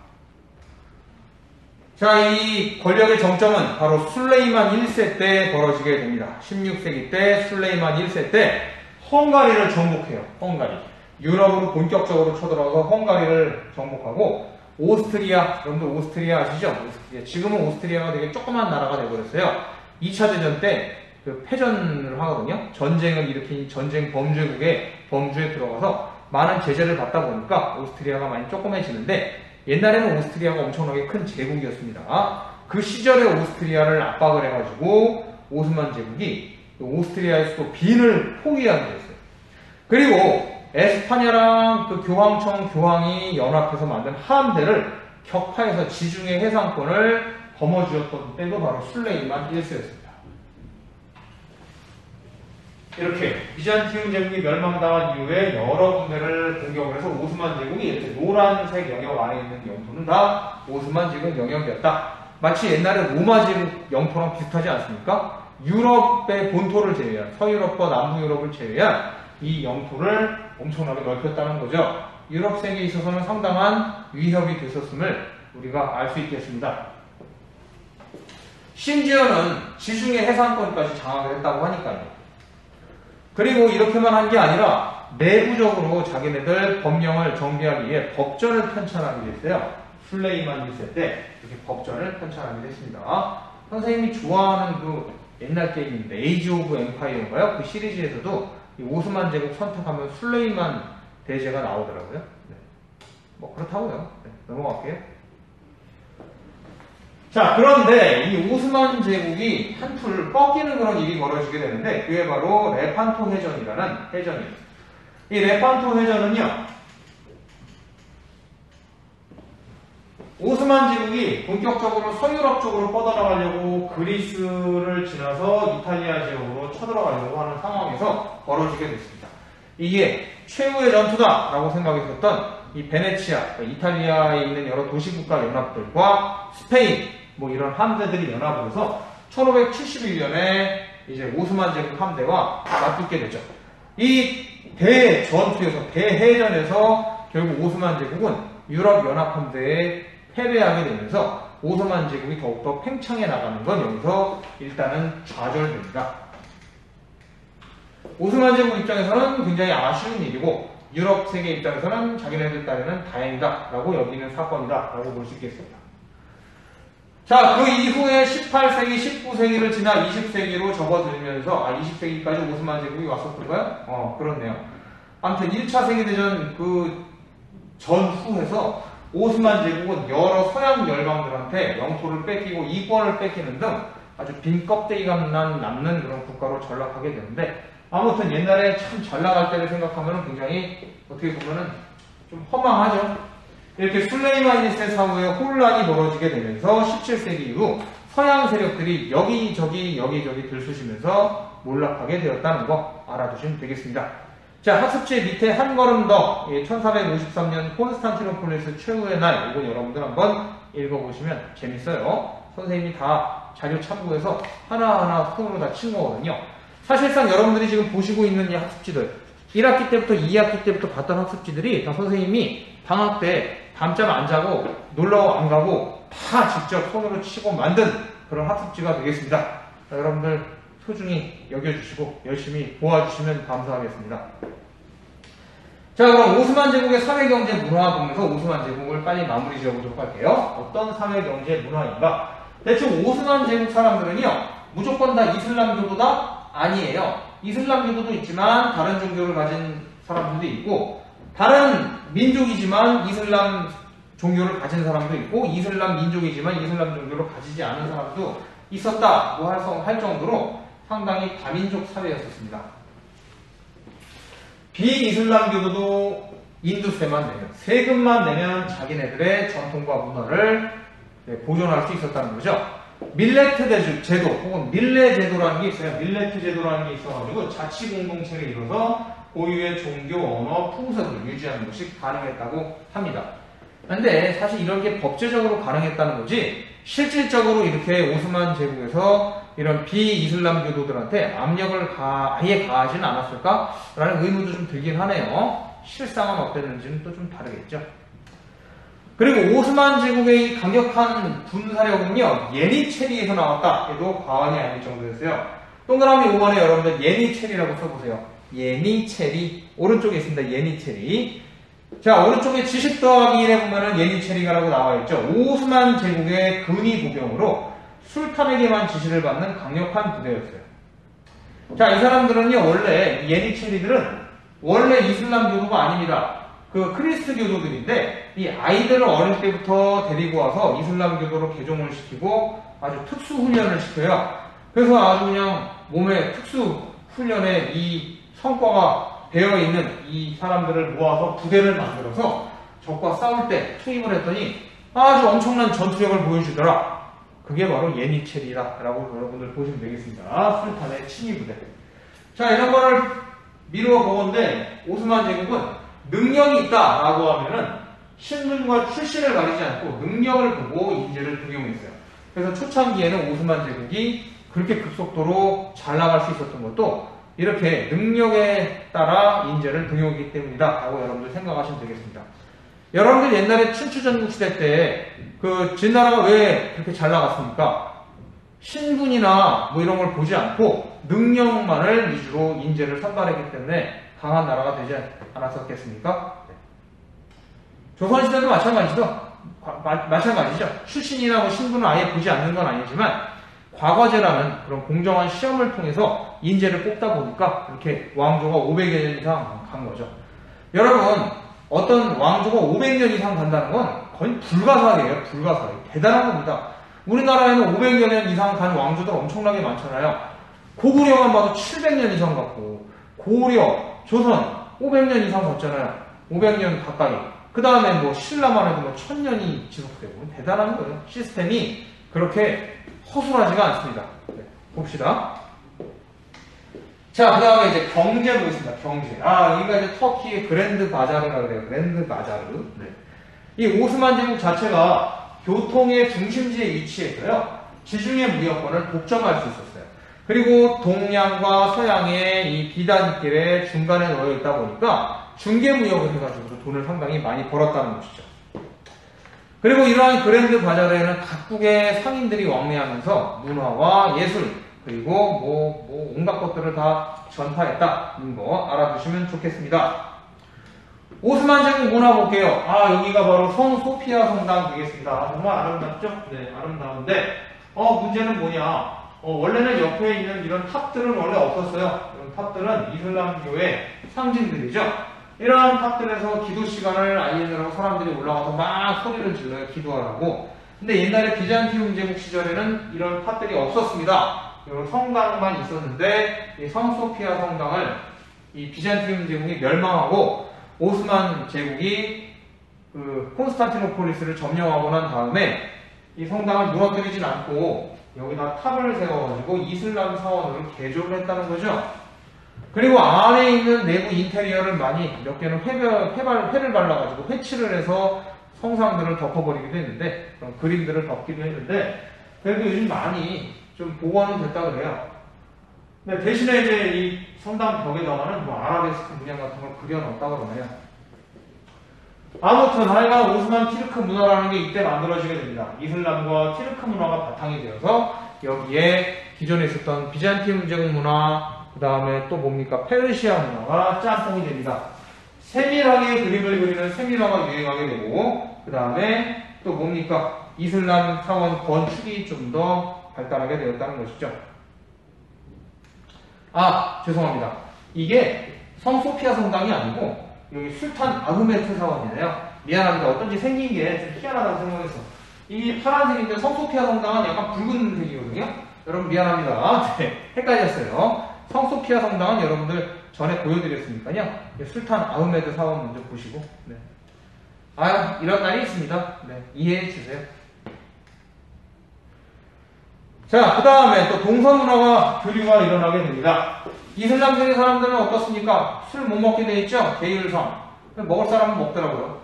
자, 이 권력의 정점은 바로 술레이만 1세 때 벌어지게 됩니다. 16세기 때 술레이만 1세 때 헝가리를 정복해요. 헝가리. 유럽으로 본격적으로 쳐들어가서 헝가리를 정복하고 오스트리아, 여러분들 오스트리아 아시죠? 오스트리아. 지금은 오스트리아가 되게 조그만 나라가 되어버렸어요. 2차 대전 때 그 패전을 하거든요. 전쟁을 일으킨 전쟁 범죄국의 범주에 들어가서 많은 제재를 받다 보니까 오스트리아가 많이 조그매지는데, 옛날에는 오스트리아가 엄청나게 큰 제국이었습니다. 그 시절에 오스트리아를 압박을 해가지고 오스만 제국이 오스트리아의 수도 빈을 포기하게 됐어요. 그리고 에스파냐랑 그 교황청 교황이 연합해서 만든 함대를 격파해서 지중해 해상권을 거머쥐었던 때도 바로 술레이만 1세였습니다. 이렇게 비잔티움 제국이 멸망당한 이후에 여러 군데를 공격을 해서 오스만 제국이 이렇게 노란색 영역 안에 있는 영토는 다 오스만 제국 영역이었다. 마치 옛날에 로마 제국 영토랑 비슷하지 않습니까? 유럽의 본토를 제외한, 서유럽과 남부유럽을 제외한 이 영토를 엄청나게 넓혔다는 거죠. 유럽 세계에 있어서는 상당한 위협이 됐었음을 우리가 알 수 있겠습니다. 심지어는 지중해 해상권까지 장악을 했다고 하니까요. 그리고 이렇게만 한 게 아니라 내부적으로 자기네들 법령을 정비하기 위해 법전을 편찬하게 됐어요. 술레이만 1세 때 이렇게 법전을 편찬하게 됐습니다. 선생님이 좋아하는 그 옛날 게임인데 에이지 오브 엠파이어인가요? 그 시리즈에서도 이 오스만 제국 선택하면 술레이만 대제가 나오더라고요. 네. 뭐 그렇다고요. 네, 넘어갈게요. 자, 그런데 이 오스만 제국이 한풀 꺾이는 그런 일이 벌어지게 되는데 그게 바로 레판토 해전이라는 해전이에요. 이 레판토 해전은요, 오스만 제국이 본격적으로 서유럽 쪽으로 뻗어나가려고 그리스를 지나서 이탈리아 지역으로 쳐들어가려고 하는 상황에서 벌어지게 됐습니다. 이게 최후의 전투다라고 생각했었던 이 베네치아, 이탈리아에 있는 여러 도시국가 연합들과 스페인, 뭐 이런 함대들이 연합을 해서 1571년에 이제 오스만 제국 함대와 맞붙게 되죠. 이 대전투에서, 대해전에서 결국 오스만 제국은 유럽 연합 함대에 패배하게 되면서 오스만 제국이 더욱더 팽창해 나가는 건 여기서 일단은 좌절됩니다. 오스만 제국 입장에서는 굉장히 아쉬운 일이고 유럽 세계 입장에서는 자기네들 딴에는 다행이다 라고 여기는 사건이다 라고 볼 수 있겠습니다. 자, 그 이후에 18세기, 19세기를 지나 20세기로 접어들면서 20세기까지 오스만 제국이 왔었던가요? 그렇네요. 아무튼 1차 세계대전 그 전후에서 오스만 제국은 여러 서양 열강들한테 영토를 뺏기고 이권을 뺏기는 등 아주 빈 껍데기감 남는 그런 국가로 전락하게 되는데, 아무튼 옛날에 참 잘 나갈 때를 생각하면 굉장히 어떻게 보면은 좀 허망하죠. 이렇게 술레이만 1세 사후에 혼란이 벌어지게 되면서 17세기 이후 서양 세력들이 여기저기 들쑤시면서 몰락하게 되었다는 거 알아두시면 되겠습니다. 자, 학습지 밑에 한 걸음 더 1453년 콘스탄티노폴리스 최후의 날, 이건 여러분들 한번 읽어보시면 재밌어요. 선생님이 다 자료 참고해서 하나하나 손으로 다 친 거거든요. 사실상 여러분들이 지금 보시고 있는 이 학습지들, 1학기 때부터 2학기 때부터 봤던 학습지들이 다 선생님이 방학 때 밤잠 안 자고 놀러 안 가고 다 직접 손으로 치고 만든 그런 학습지가 되겠습니다. 자, 여러분들 소중히 여겨주시고 열심히 도와주시면 감사하겠습니다. 자, 그럼 오스만 제국의 사회경제 문화 보면서 오스만 제국을 빨리 마무리 지어보도록 할게요. 어떤 사회경제 문화인가? 대충 오스만 제국 사람들은요, 무조건 다 이슬람교도다? 아니에요. 이슬람교도도 있지만 다른 종교를 가진 사람들도 있고, 다른 민족이지만 이슬람 종교를 가진 사람도 있고, 이슬람 민족이지만 이슬람 종교를 가지지 않은 사람도 있었다고 할 정도로 상당히 다민족 사회였었습니다. 비이슬람교도도 인두세만 내면, 세금만 내면 자기네들의 전통과 문화를 보존할 수 있었다는 거죠. 밀레트 제도 혹은 밀레 제도라는 게 있어요. 밀레트 제도라는 게 있어가지고 자치 공동체를 이뤄서 고유의 종교, 언어, 풍습을 유지하는 것이 가능했다고 합니다. 그런데 사실 이런 게 법제적으로 가능했다는 거지, 실질적으로 이렇게 오스만 제국에서 이런 비이슬람 교도들한테 압력을 아예 가하지는 않았을까라는 의문도 좀 들긴 하네요. 실상은 어땠는지는 또 좀 다르겠죠. 그리고 오스만 제국의 강력한 군사력은요, 예니체리에서 나왔다 해도 과언이 아닐 정도였어요. 동그라미 5번에 여러분들 예니체리라고 써보세요. 예니체리, 오른쪽에 있습니다. 예니체리. 자, 오른쪽에 지식 더하기 1에 보면은 예니체리가라고 나와있죠. 오스만 제국의 근위 보병으로 술탄에게만 지시를 받는 강력한 부대였어요. 자, 이 사람들은요, 원래 예니체리들은 원래 이슬람 교도가 아닙니다. 그 크리스트 교도들인데, 이 아이들을 어릴 때부터 데리고 와서 이슬람 교도로 개종을 시키고 아주 특수 훈련을 시켜요. 그래서 아주 그냥 몸에 특수 훈련에 이 성과가 배어있는 이 사람들을 모아서 부대를 만들어서 적과 싸울 때 투입을 했더니 아주 엄청난 전투력을 보여주더라. 그게 바로 예니체리라고 여러분들 보시면 되겠습니다. 술탄의 친위 부대. 자, 이런 거를 미루어 보건데, 오스만 제국은 능력이 있다라고 하면은 신분과 출신을 가리지 않고 능력을 보고 인재를 등용했어요. 그래서 초창기에는 오스만 제국이 그렇게 급속도로 잘 나갈 수 있었던 것도 이렇게 능력에 따라 인재를 등용하기 때문이다 라고 여러분들 생각하시면 되겠습니다. 여러분들 옛날에 춘추전국시대 때 그 진나라가 왜 그렇게 잘 나갔습니까? 신분이나 뭐 이런 걸 보지 않고 능력만을 위주로 인재를 선발했기 때문에 강한 나라가 되지 않았었겠습니까? 조선시대도 마찬가지죠. 출신이나 뭐 신분을 아예 보지 않는 건 아니지만 과거제라는 그런 공정한 시험을 통해서 인재를 뽑다 보니까 이렇게 왕조가 500여 년 이상 간 거죠. 여러분, 어떤 왕조가 500년 이상 간다는 건 거의 불가사의예요. 불가사의. 대단한 겁니다. 우리나라에는 500여 년 이상 간 왕조들 엄청나게 많잖아요. 고구려만 봐도 700년 이상 갔고, 고려, 조선 500년 이상 갔잖아요. 500년 가까이. 그 다음에 뭐 신라만 해도 뭐 1000년이 지속되고 대단한 거예요. 시스템이 그렇게 허술하지가 않습니다. 네, 봅시다. 자, 그 다음에 이제 경제 보겠습니다. 경제. 여기가 이제 터키의 그랜드 바자르라고 그래요. 그랜드 바자르. 네. 이 오스만 제국 자체가 교통의 중심지에 위치해서요. 지중해 무역권을 독점할 수 있었어요. 그리고 동양과 서양의 이 비단길의 중간에 놓여 있다 보니까 중개무역을 해가지고 돈을 상당히 많이 벌었다는 것이죠. 그리고 이러한 그랜드 바자르에는 각국의 상인들이 왕래하면서 문화와 예술, 그리고 뭐 온갖 것들을 다 전파했다는 거 알아두시면 좋겠습니다. 오스만 제국 문화 볼게요. 여기가 바로 성 소피아 성당 되겠습니다. 정말 아름답죠? 네, 아름다운데 문제는 뭐냐? 원래는 옆에 있는 이런 탑들은 원래 없었어요. 이런 탑들은 이슬람교의 상징들이죠. 이러한 탑들에서 기도 시간을 알리느라고 사람들이 올라가서 막 소리를 질러요. 기도하라고. 근데 옛날에 비잔티움 제국 시절에는 이런 탑들이 없었습니다. 이런 성당만 있었는데 이 성소피아 성당을 이 비잔티움 제국이 멸망하고 오스만 제국이 그 콘스탄티노폴리스를 점령하고 난 다음에 이 성당을 무너뜨리진 않고 여기다 탑을 세워가지고 이슬람 사원으로 개조를 했다는 거죠. 그리고 안에 있는 내부 인테리어를 몇 개는 회를 발라가지고 회칠을 해서 성상들을 덮어버리기도 했는데, 그런 그림들을 덮기도 했는데, 그래도 요즘 많이 좀 복원은 됐다 그래요. 근데 대신에 이제 이 성당 벽에다가는 뭐 아라베스크 문양 같은 걸 그려놨다 그러네요. 아무튼 하여간 오스만 티르크 문화라는 게 이때 만들어지게 됩니다. 이슬람과 티르크 문화가 바탕이 되어서 여기에 기존에 있었던 비잔티움 제국 문화, 그 다음에 또 뭡니까? 페르시아 문화가 짬뽕이 됩니다. 세밀하게 그림을 그리는 세밀화가 유행하게 되고, 그 다음에 또 뭡니까? 이슬람 사원 건축이 좀 더 발달하게 되었다는 것이죠. 죄송합니다. 이게 성소피아 성당이 아니고 여기 술탄 아흐메트 사원이네요. 미안합니다. 어쩐지 생긴 게 좀 희한하다고 생각했어. 이 파란색인데 성소피아 성당은 약간 붉은색이거든요. 여러분 미안합니다. 네, 헷갈렸어요. 성소피아 성당은 여러분들 전에 보여드렸으니까요. 술탄 아흐메드 사원 먼저 보시고. 네. 이런 날이 있습니다. 네, 이해해 주세요. 자, 그 다음에 또 동서문화가 교류가 일어나게 됩니다. 이슬람 세계 사람들은 어떻습니까? 술 못 먹게 돼 있죠? 계율상. 먹을 사람은 먹더라고요.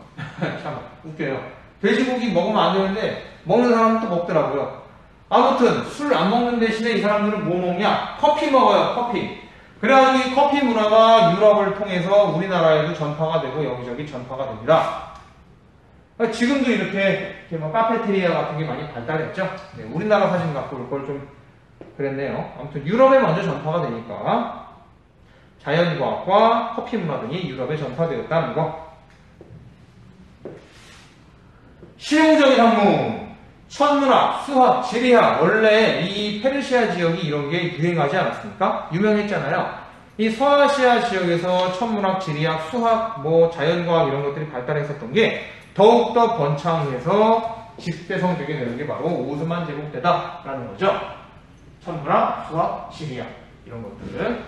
참 웃겨요. 돼지고기 먹으면 안 되는데 먹는 사람은 또 먹더라고요. 아무튼 술 안 먹는 대신에 이 사람들은 뭐 먹냐? 커피 먹어요. 커피. 그래가지고 이 커피 문화가 유럽을 통해서 우리나라에도 전파가 되고 여기저기 전파가 됩니다. 지금도 이렇게 막 카페테리아 같은 게 많이 발달했죠. 네, 우리나라 사진 갖고 올 걸 좀 그랬네요. 아무튼 유럽에 먼저 전파가 되니까 자연과학과 커피 문화 등이 유럽에 전파되었다는 거. 실용적인 학문, 천문학, 수학, 지리학. 원래 이 페르시아 지역이 이런 게 유행하지 않았습니까? 유명했잖아요. 이 서아시아 지역에서 천문학, 지리학, 수학, 자연과학 이런 것들이 발달했었던 게 더욱더 번창해서 집대성되게 되는 게 바로 오스만 제국 때다라는 거죠. 천문학, 수학, 지리학 이런 것들.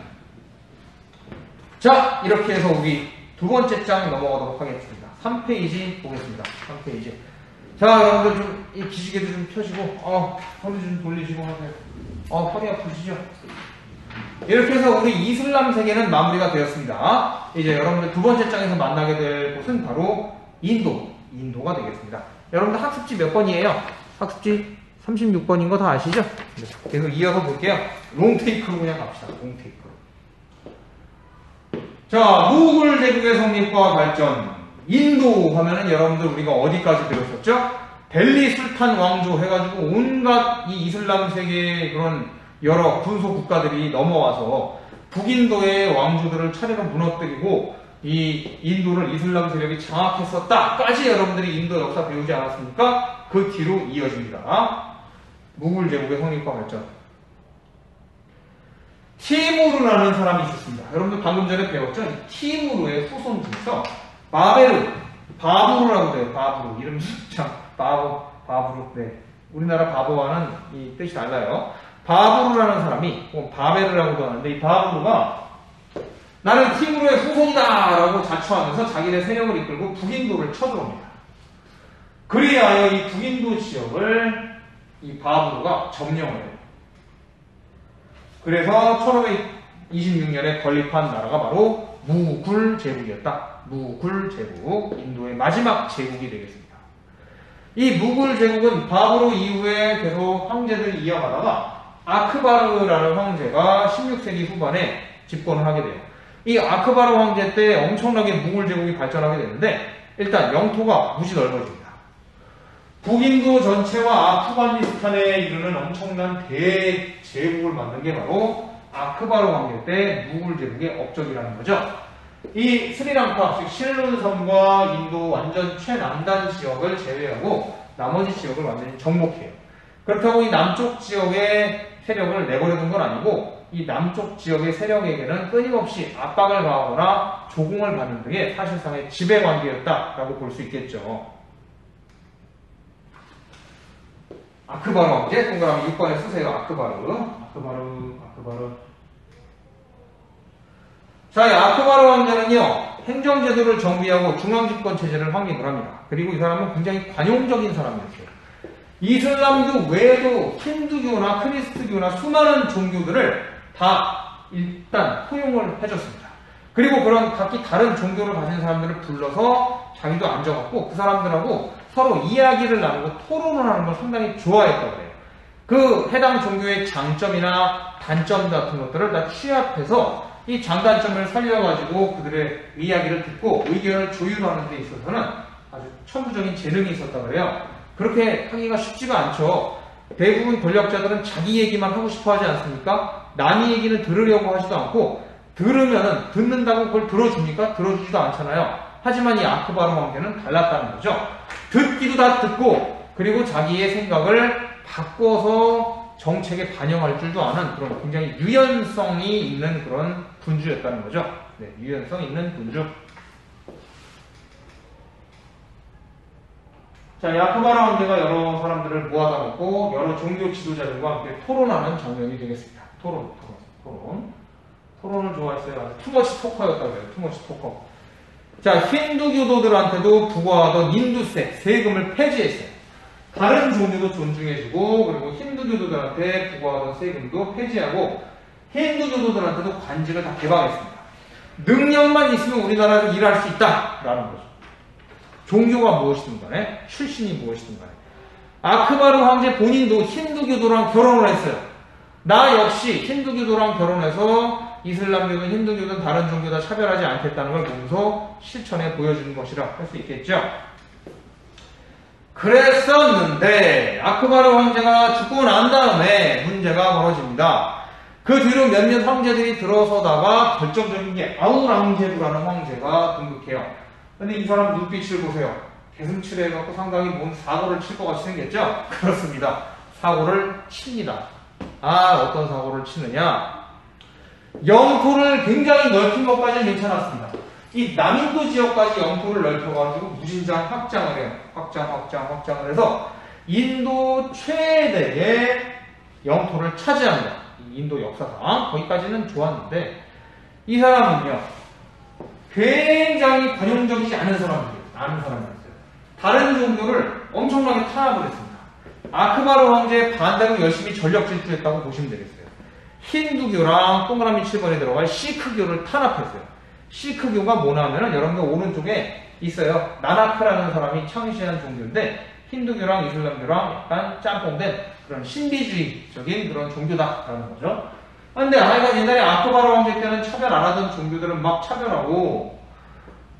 자, 이렇게 해서 우리 두 번째 장 넘어가도록 하겠습니다. 3페이지 보겠습니다. 3페이지. 자, 여러분들 좀 이 기지개도 좀 펴시고 허리 좀 돌리시고 하세요. 허리 아프시죠? 이렇게 해서 우리 이슬람 세계는 마무리가 되었습니다. 이제 여러분들 두 번째 장에서 만나게 될 곳은 바로 인도가 되겠습니다. 여러분들 학습지 몇 번이에요? 학습지 36번인 거 다 아시죠? 네. 계속 이어서 볼게요. 롱테이크로 그냥 갑시다. 롱테이크로. 자, 무굴 제국의 성립과 발전. 인도 하면은 여러분들 우리가 어디까지 배웠었죠? 델리 술탄 왕조 해가지고 온갖 이 이슬람 세계의 그런 여러 군소 국가들이 넘어와서 북인도의 왕조들을 차례로 무너뜨리고 이 인도를 이슬람 세력이 장악했었다까지 여러분들이 인도 역사 배우지 않았습니까? 그 뒤로 이어집니다. 무굴 제국의 성립과 발전. 티무르라는 사람이 있었습니다. 여러분들 방금 전에 배웠죠? 이 티무르의 후손 중에서 바부르라고 돼요. 바부르. 이름이 참 바부르. 네. 우리나라 바보와는 이 뜻이 달라요. 바부르라는 사람이 바베르라고도 하는데 이 바부르가 나는 티무르의 후손이다 라고 자처하면서 자기네 세력을 이끌고 북인도를 쳐들어옵니다. 그리하여 이 북인도 지역을 이 바부르가 점령을 해요. 그래서 1526년에 건립한 나라가 바로 무굴 제국이었다. 무굴 제국, 인도의 마지막 제국이 되겠습니다. 이 무굴 제국은 바부르 이후에 계속 황제들이 이어가다가 아크바르라는 황제가 16세기 후반에 집권을 하게 돼요. 이 아크바르 황제 때 엄청나게 무굴 제국이 발전하게 되는데 일단 영토가 무지 넓어집니다. 북인도 전체와 아프가니스탄에 이르는 엄청난 대제국을 만든 게 바로 아크바르 황제 때 무굴 제국의 업적이라는 거죠. 이 스리랑카, 즉 신론섬과 인도 완전 최남단 지역을 제외하고 나머지 지역을 완전히 정복해요. 그렇다고 이 남쪽 지역의 세력을 내버려둔 건 아니고 이 남쪽 지역의 세력에게는 끊임없이 압박을 가하거나 조공을 받는 등의 사실상의 지배 관계였다라고 볼 수 있겠죠. 아크바르 황제, 동그라미 6번에 쓰세요. 아크바르. 자, 이 아크바르 황제는요, 행정제도를 정비하고 중앙집권 체제를 확립을 합니다. 그리고 이 사람은 굉장히 관용적인 사람이었어요. 이슬람교 외에도 힌두교나 크리스트교나 수많은 종교들을 다 일단 포용을 해줬습니다. 그리고 그런 각기 다른 종교를 가진 사람들을 불러서 자기도 앉아갖고 그 사람들하고 서로 이야기를 나누고 토론을 하는 걸 상당히 좋아했다고 해요. 그 해당 종교의 장점이나 단점 같은 것들을 다 취합해서 이 장단점을 살려가지고 그들의 이야기를 듣고 의견을 조율하는 데 있어서는 아주 천부적인 재능이 있었다고 그래요. 그렇게 하기가 쉽지가 않죠. 대부분 권력자들은 자기 얘기만 하고 싶어 하지 않습니까? 남의 얘기는 들으려고 하지도 않고 들으면은 듣는다고 그걸 들어줍니까? 들어주지도 않잖아요. 하지만 이 아크바르 황제는 달랐다는 거죠. 듣기도 다 듣고 그리고 자기의 생각을 바꿔서 정책에 반영할 줄도 아는 그런 굉장히 유연성이 있는 그런 군주였다는 거죠. 네, 유연성 있는 군주. 자, 이 아크바르 황제가 여러 사람들을 모아다 놓고 여러 종교 지도자들과 함께 토론하는 장면이 되겠습니다. 토론을 좋아했어요. 투머치 토커였다고 해요. 투머치 토커. 자, 힌두교도들한테도 부과하던 인두세, 세금을 폐지했어요. 다른 종교도 존중해주고 그리고 힌두교도들한테 부과하던 세금도 폐지하고 힌두교도들한테도 관직을 다 개방했습니다. 능력만 있으면 우리나라에서 일할 수 있다라는 거죠. 종교가 무엇이든 간에 출신이 무엇이든 간에 아크바르 황제 본인도 힌두교도랑 결혼을 했어요. 나 역시 힌두교도랑 결혼해서 이슬람교든 힌두교든 다른 종교 다 차별하지 않겠다는 걸 몸소 실천해 보여주는 것이라 할 수 있겠죠. 그랬었는데 아크바르 황제가 죽고 난 다음에 문제가 벌어집니다. 그 뒤로 몇몇 황제들이 들어서다가 결정적인 게 아우랑제부라는 황제가 등극해요. 근데 이 사람 눈빛을 보세요. 개슴츠레해갖고 상당히 뭔 사고를 칠 것 같이 생겼죠? 그렇습니다. 사고를 칩니다. 어떤 사고를 치느냐? 영토를 굉장히 넓힌 것까지는 괜찮았습니다. 이 남인도 지역까지 영토를 넓혀가지고 무진장 확장을 해요. 확장을 해서 인도 최대의 영토를 차지합니다. 인도 역사상 거기까지는 좋았는데 이 사람은요 굉장히 관용적이지 않은 사람이었어요. 다른 종교를 엄청나게 탄압을 했습니다. 아크바르 황제의 반대로 열심히 전력 질주했다고 보시면 되겠어요. 힌두교랑 동그라미 7번에 들어갈 시크교를 탄압했어요. 시크교가 뭐냐면은 여러분들 오른쪽에 있어요. 나나크라는 사람이 창시한 종교인데 힌두교랑 이슬람교랑 약간 짬뽕된 그런 신비주의적인 그런 종교다라는 거죠. 근데 하여간 옛날에 아크바르 왕제 때는 차별 안 하던 종교들은 막 차별하고,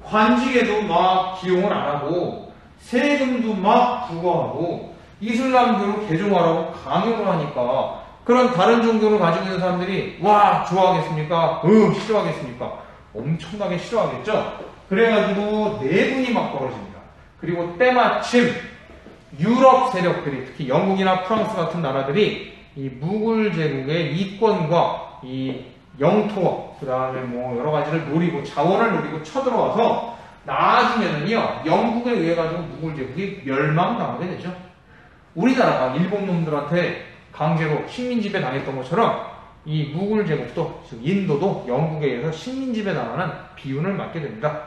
관직에도 막 기용을 안 하고, 세금도 막 부과하고, 이슬람교를 개종하라고 강요를 하니까, 그런 다른 종교를 가지고 있는 사람들이, 와, 좋아하겠습니까? 싫어하겠습니까? 엄청나게 싫어하겠죠? 그래가지고 내분이 막 벌어집니다. 그리고 때마침 유럽 세력들이, 특히 영국이나 프랑스 같은 나라들이 이 무굴 제국의 이권과 이 영토, 그 다음에 뭐 여러 가지를 노리고 자원을 노리고 쳐들어와서 나중에는요, 영국에 의해 가지고 무굴 제국이 멸망당하게 되죠. 우리나라가 일본 놈들한테 강제로 식민지배 당했던 것처럼 이 무굴 제국도, 즉 인도도 영국에 의해서 식민지배 당하는 비운을 맞게 됩니다.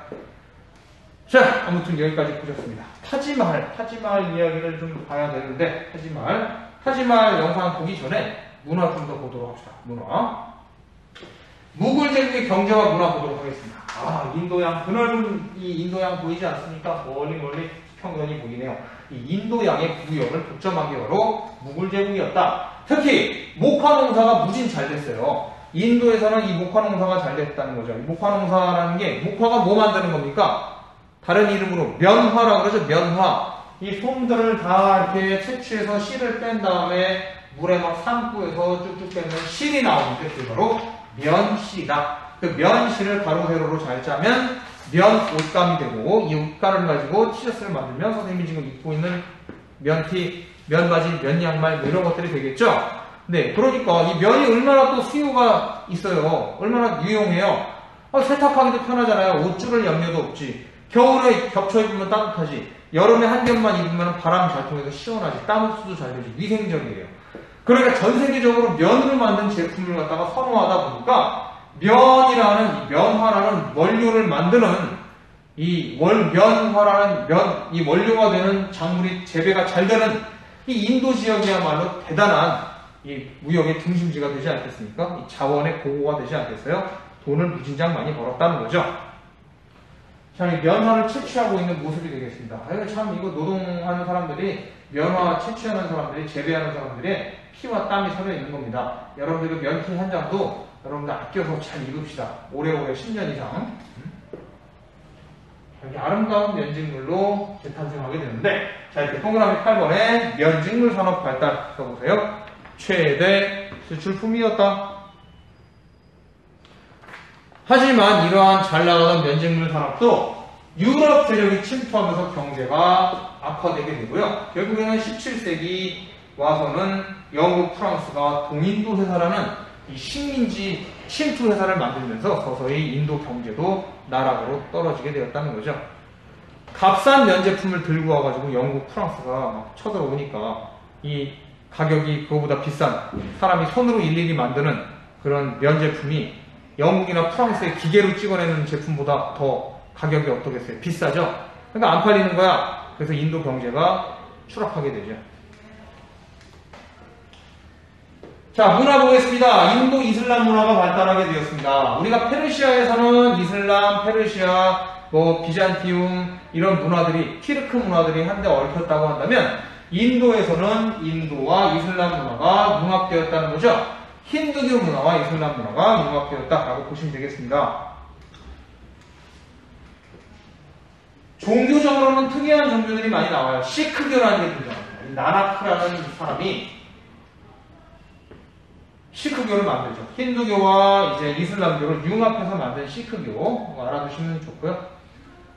자, 아무튼 여기까지 보셨습니다. 타지마할 이야기를 좀 봐야 되는데, 타지마할 영상 보기 전에 문화 좀 더 보도록 합시다. 문화. 무굴 제국의 경제와 문화 보도록 하겠습니다. 인도양, 드넓은 이 인도양 보이지 않습니까? 멀리 수평선이 보이네요. 이 인도양의 구역을 독점한 게 바로 무굴 제국이었다. 특히 목화 농사가 무진 잘 됐어요. 인도에서는 이 목화 농사가 잘 됐다는 거죠. 이 목화 농사라는 게, 목화가 뭐 만드는 겁니까? 다른 이름으로 면화라고 그러죠. 면화. 이 솜들을 다 이렇게 채취해서 실을 뺀 다음에 물에 막 삶고해서 쭉쭉 빼면 실이 나오는데 그게 바로 면실이다. 그 면실을 가로 세로로 잘 짜면 면 옷감이 되고, 이 옷감을 가지고 티셔츠를 만들면 선생님이 지금 입고 있는 면티, 면바지, 면양말 뭐 이런 것들이 되겠죠. 네, 그러니까 이 면이 얼마나 또 수요가 있어요. 얼마나 유용해요. 세탁하기도 편하잖아요. 옷줄을 염려도 없지. 겨울에 겹쳐 입으면 따뜻하지. 여름에 한 겹만 입으면 바람 잘 통해서 시원하지. 땀 흡수도 잘 되지. 위생적이에요. 그러니까 전 세계적으로 면으로 만든 제품을 갖다가 선호하다 보니까 면이라는, 이 면화라는 원료를 만드는 이 면화라는 이 원료가 되는 작물이 재배가 잘 되는 이 인도 지역이야말로 대단한 이 무역의 중심지가 되지 않겠습니까? 이 자원의 보고가 되지 않겠어요? 돈을 무진장 많이 벌었다는 거죠. 자, 이 면화를 채취하고 있는 모습이 되겠습니다. 참 이거 노동하는 사람들이, 면화 채취하는 사람들이, 재배하는 사람들의 피와 땀이 서려 있는 겁니다. 여러분들 그 면티 한 장도 여러분들 아껴서 잘 입읍시다. 오래오래 10년 이상. 이렇게 아름다운 면직물로 재탄생하게 되는데, 자, 이렇게 동그라미 8번에 면직물 산업 발달 써보세요. 최대 수출품이었다. 하지만 이러한 잘 나가던 면직물 산업도 유럽 세력이 침투하면서 경제가 악화되게 되고요. 결국에는 17세기 와서는 영국, 프랑스가 동인도 회사라는 이 식민지 침투 회사를 만들면서 서서히 인도 경제도 나락으로 떨어지게 되었다는 거죠. 값싼 면 제품을 들고 와가지고 영국, 프랑스가 막 쳐들어오니까 이 가격이 그거보다 비싼, 사람이 손으로 일일이 만드는 그런 면 제품이 영국이나 프랑스의 기계로 찍어내는 제품보다 더 가격이 어떻겠어요? 비싸죠? 그러니까 안 팔리는 거야. 그래서 인도 경제가 추락하게 되죠. 자, 문화 보겠습니다. 인도 이슬람 문화가 발달하게 되었습니다. 우리가 페르시아에서는 이슬람, 페르시아, 비잔티움 이런 문화들이, 티르크 문화들이 한데 얽혔다고 한다면, 인도에서는 인도와 이슬람 문화가 융합되었다는 거죠. 힌두교 문화와 이슬람 문화가 융합되었다라고 보시면 되겠습니다. 종교적으로는 특이한 종교들이 많이 나와요. 시크교라는 게 등장합니다. 나나크라는 사람이 시크교를 만들죠. 힌두교와 이제 이슬람교를 융합해서 만든 시크교 알아두시면 좋고요.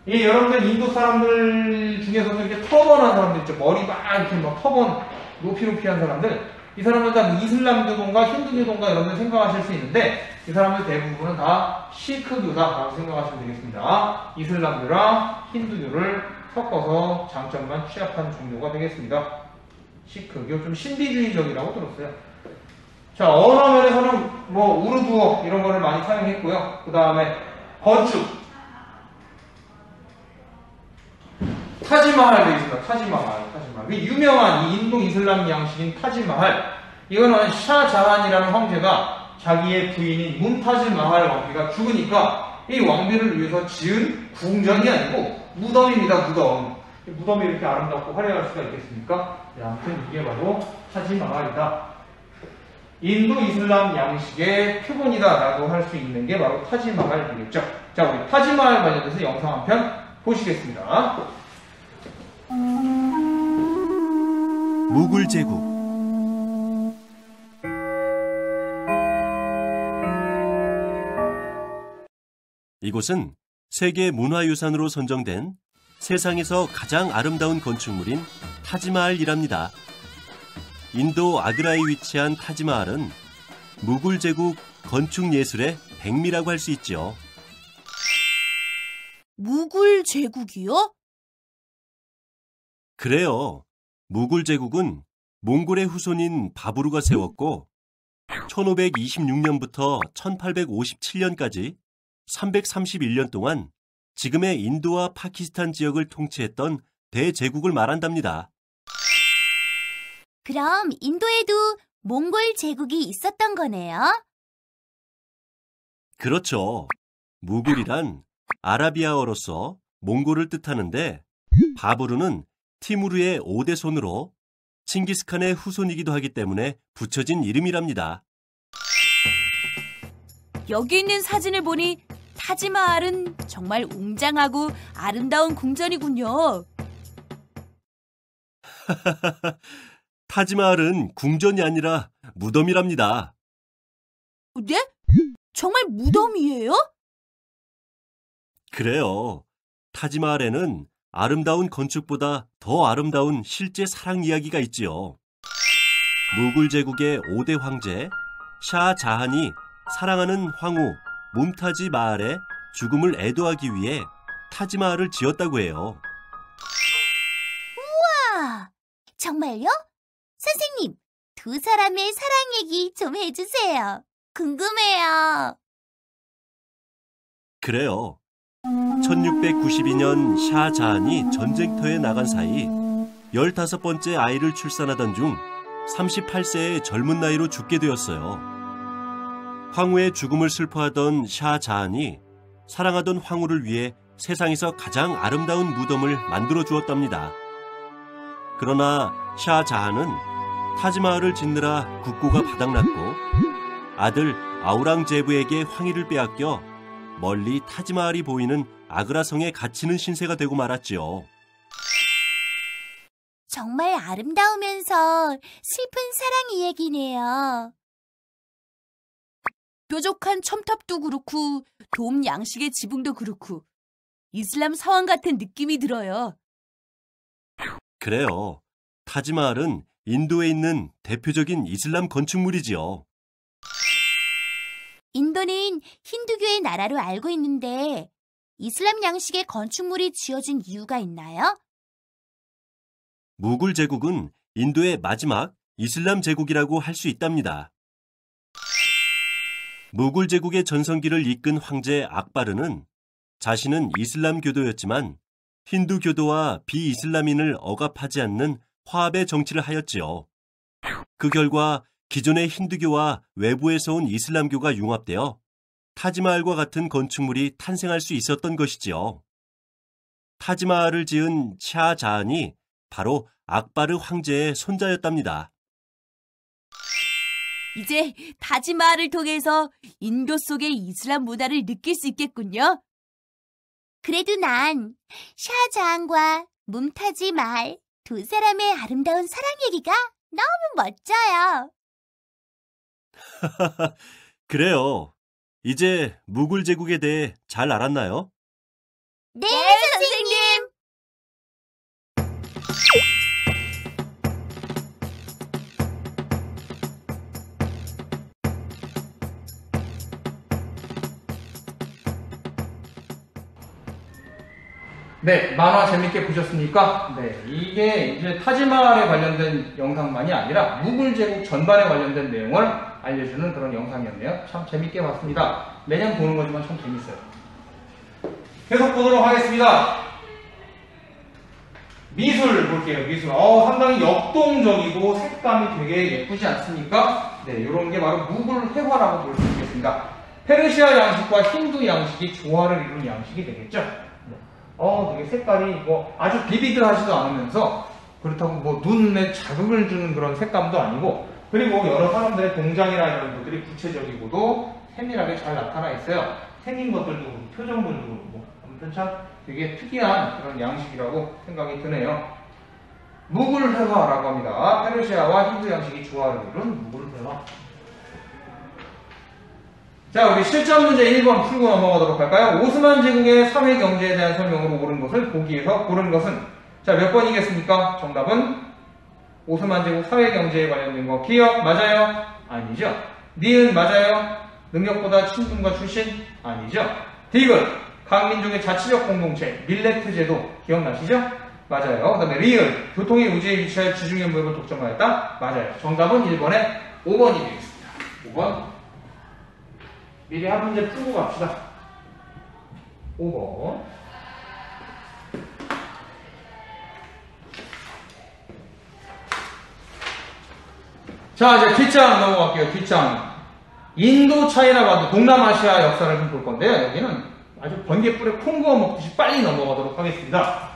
여러분들 인도 사람들 중에서는 이렇게 터번한 사람들 있죠. 머리 막 이렇게 막 터번 높이 한 사람들. 이 사람들 다 이슬람교동가 힌두교동가 이런 데 생각하실 수 있는데, 이 사람들 대부분은 다 시크교다라고 생각하시면 되겠습니다. 이슬람교랑 힌두교를 섞어서 장점만 취합한 종교가 되겠습니다. 시크교, 좀 신비주의적이라고 들었어요. 자, 언어 면에서는 우르두어 이런 거를 많이 사용했고요. 그 다음에 건축, 타지마할 되겠습니다. 타지마할. 유명한 이 인도 이슬람 양식인 타지마할. 이거는 샤자한이라는 황제가 자기의 부인인 문타즈 마할 왕비가 죽으니까 이 왕비를 위해서 지은 궁전이 아니고 무덤입니다. 무덤. 무덤이 이렇게 아름답고 화려할 수가 있겠습니까? 네, 아무튼 이게 바로 타지마할이다. 인도 이슬람 양식의 표본이다라고 할 수 있는 게 바로 타지마할 되겠죠. 자, 우리 타지마할 관련해서 영상 한 편 보시겠습니다. 무굴 제국. 이곳은 세계 문화유산으로 선정된 세상에서 가장 아름다운 건축물인 타지마할이랍니다. 인도 아그라에 위치한 타지마할은 무굴 제국 건축 예술의 백미라고 할 수 있죠. 무굴 제국이요? 그래요. 무굴 제국은 몽골의 후손인 바부르가 세웠고 1526년부터 1857년까지 331년 동안 지금의 인도와 파키스탄 지역을 통치했던 대제국을 말한답니다. 그럼 인도에도 몽골 제국이 있었던 거네요? 그렇죠. 무굴이란 아라비아어로서 몽골을 뜻하는데 바부르는 티무르의 5대 손으로 칭기스칸의 후손이기도 하기 때문에 붙여진 이름이랍니다. 여기 있는 사진을 보니 타지마할은 정말 웅장하고 아름다운 궁전이군요. 타지마할은 궁전이 아니라 무덤이랍니다. 네? 정말 무덤이에요? 그래요. 타지마할에는 아름다운 건축보다 더 아름다운 실제 사랑 이야기가 있지요. 무굴 제국의 5대 황제 샤자한이 사랑하는 황후 뭄타지 마할의 죽음을 애도하기 위해 타지마할을 지었다고 해요. 아, 정말요? 선생님, 두 사람의 사랑 얘기 좀 해주세요. 궁금해요. 그래요. 1692년 샤자한이 전쟁터에 나간 사이 15번째 아이를 출산하던 중 38세의 젊은 나이로 죽게 되었어요. 황후의 죽음을 슬퍼하던 샤자한이 사랑하던 황후를 위해 세상에서 가장 아름다운 무덤을 만들어 주었답니다. 그러나 샤자한은 타지마할을 짓느라 국고가 바닥났고 아들 아우랑제부에게 황위를 빼앗겨 멀리 타지마할이 보이는 아그라성에 갇히는 신세가 되고 말았지요. 정말 아름다우면서 슬픈 사랑 이야기네요. 뾰족한 첨탑도 그렇고 돔 양식의 지붕도 그렇고 이슬람 사원 같은 느낌이 들어요. 그래요. 타지마할은 인도에 있는 대표적인 이슬람 건축물이지요. 인도는 힌두교의 나라로 알고 있는데 이슬람 양식의 건축물이 지어진 이유가 있나요? 무굴 제국은 인도의 마지막 이슬람 제국이라고 할 수 있답니다. 무굴 제국의 전성기를 이끈 황제 악바르는 자신은 이슬람 교도였지만 힌두 교도와 비이슬람인을 억압하지 않는 화합의 정치를 하였지요. 그 결과 기존의 힌두교와 외부에서 온 이슬람교가 융합되어 타지마할과 같은 건축물이 탄생할 수 있었던 것이지요. 타지마할을 지은 샤자한이 바로 악바르 황제의 손자였답니다. 이제 타지마할을 통해서 인도 속의 이슬람 문화를 느낄 수 있겠군요. 그래도 난 샤자한과 뭄타지 마할 두 사람의 아름다운 사랑 얘기가 너무 멋져요. 그래요. 이제 무굴 제국에 대해 잘 알았나요? 네, 선생님. 네, 만화 재밌게 보셨습니까? 네, 이게 이제 타지마할에 관련된 영상만이 아니라 무굴 제국 전반에 관련된 내용을 알려주는 그런 영상이었네요. 참 재밌게 봤습니다. 매년 보는 거지만 참 재밌어요. 계속 보도록 하겠습니다. 미술 볼게요. 미술. 상당히 역동적이고 색감이 되게 예쁘지 않습니까? 네, 이런 게 바로 무굴 회화라고 볼 수 있겠습니다. 페르시아 양식과 힌두 양식이 조화를 이룬 양식이 되겠죠. 되게 색깔이 아주 비비드하지도 않으면서 그렇다고 눈에 자극을 주는 그런 색감도 아니고 그리고 여러 사람들의 동작이나 이런 것들이 구체적이고도 세밀하게 잘 나타나 있어요. 생긴 것들도 그렇고 표정들도 그렇고 아무튼 참 되게 특이한 그런 양식이라고 생각이 드네요. 무굴회화라고 합니다. 페르시아와 힌두 양식이 조화를 이룬 무굴회화. 자, 우리 실전 문제 1번 풀고 넘어가도록 할까요? 오스만 제국의 사회 경제에 대한 설명으로 옳은 것을 보기에서 고른 것은, 자, 몇 번이겠습니까? 정답은 오스만 제국 사회 경제에 관련된 거. 기억 맞아요? 아니죠. 니은 맞아요? 능력보다 친분과 출신? 아니죠. 디귿 각 민족의 자치적 공동체 밀레트 제도 기억나시죠? 맞아요. 그 다음에 리을 교통의 우지에 위치하여 지중해 무역을 독점하였다? 맞아요. 정답은 1번에 5번이 되겠습니다. 5번 미리 한 문제 풀고 갑시다. 5번. 자, 이제 뒷장 넘어갈게요. 뒷장. 인도, 차이나 반도, 동남아시아 역사를 좀 볼 건데요. 여기는 아주 번개불에 콩 구워 먹듯이 빨리 넘어가도록 하겠습니다.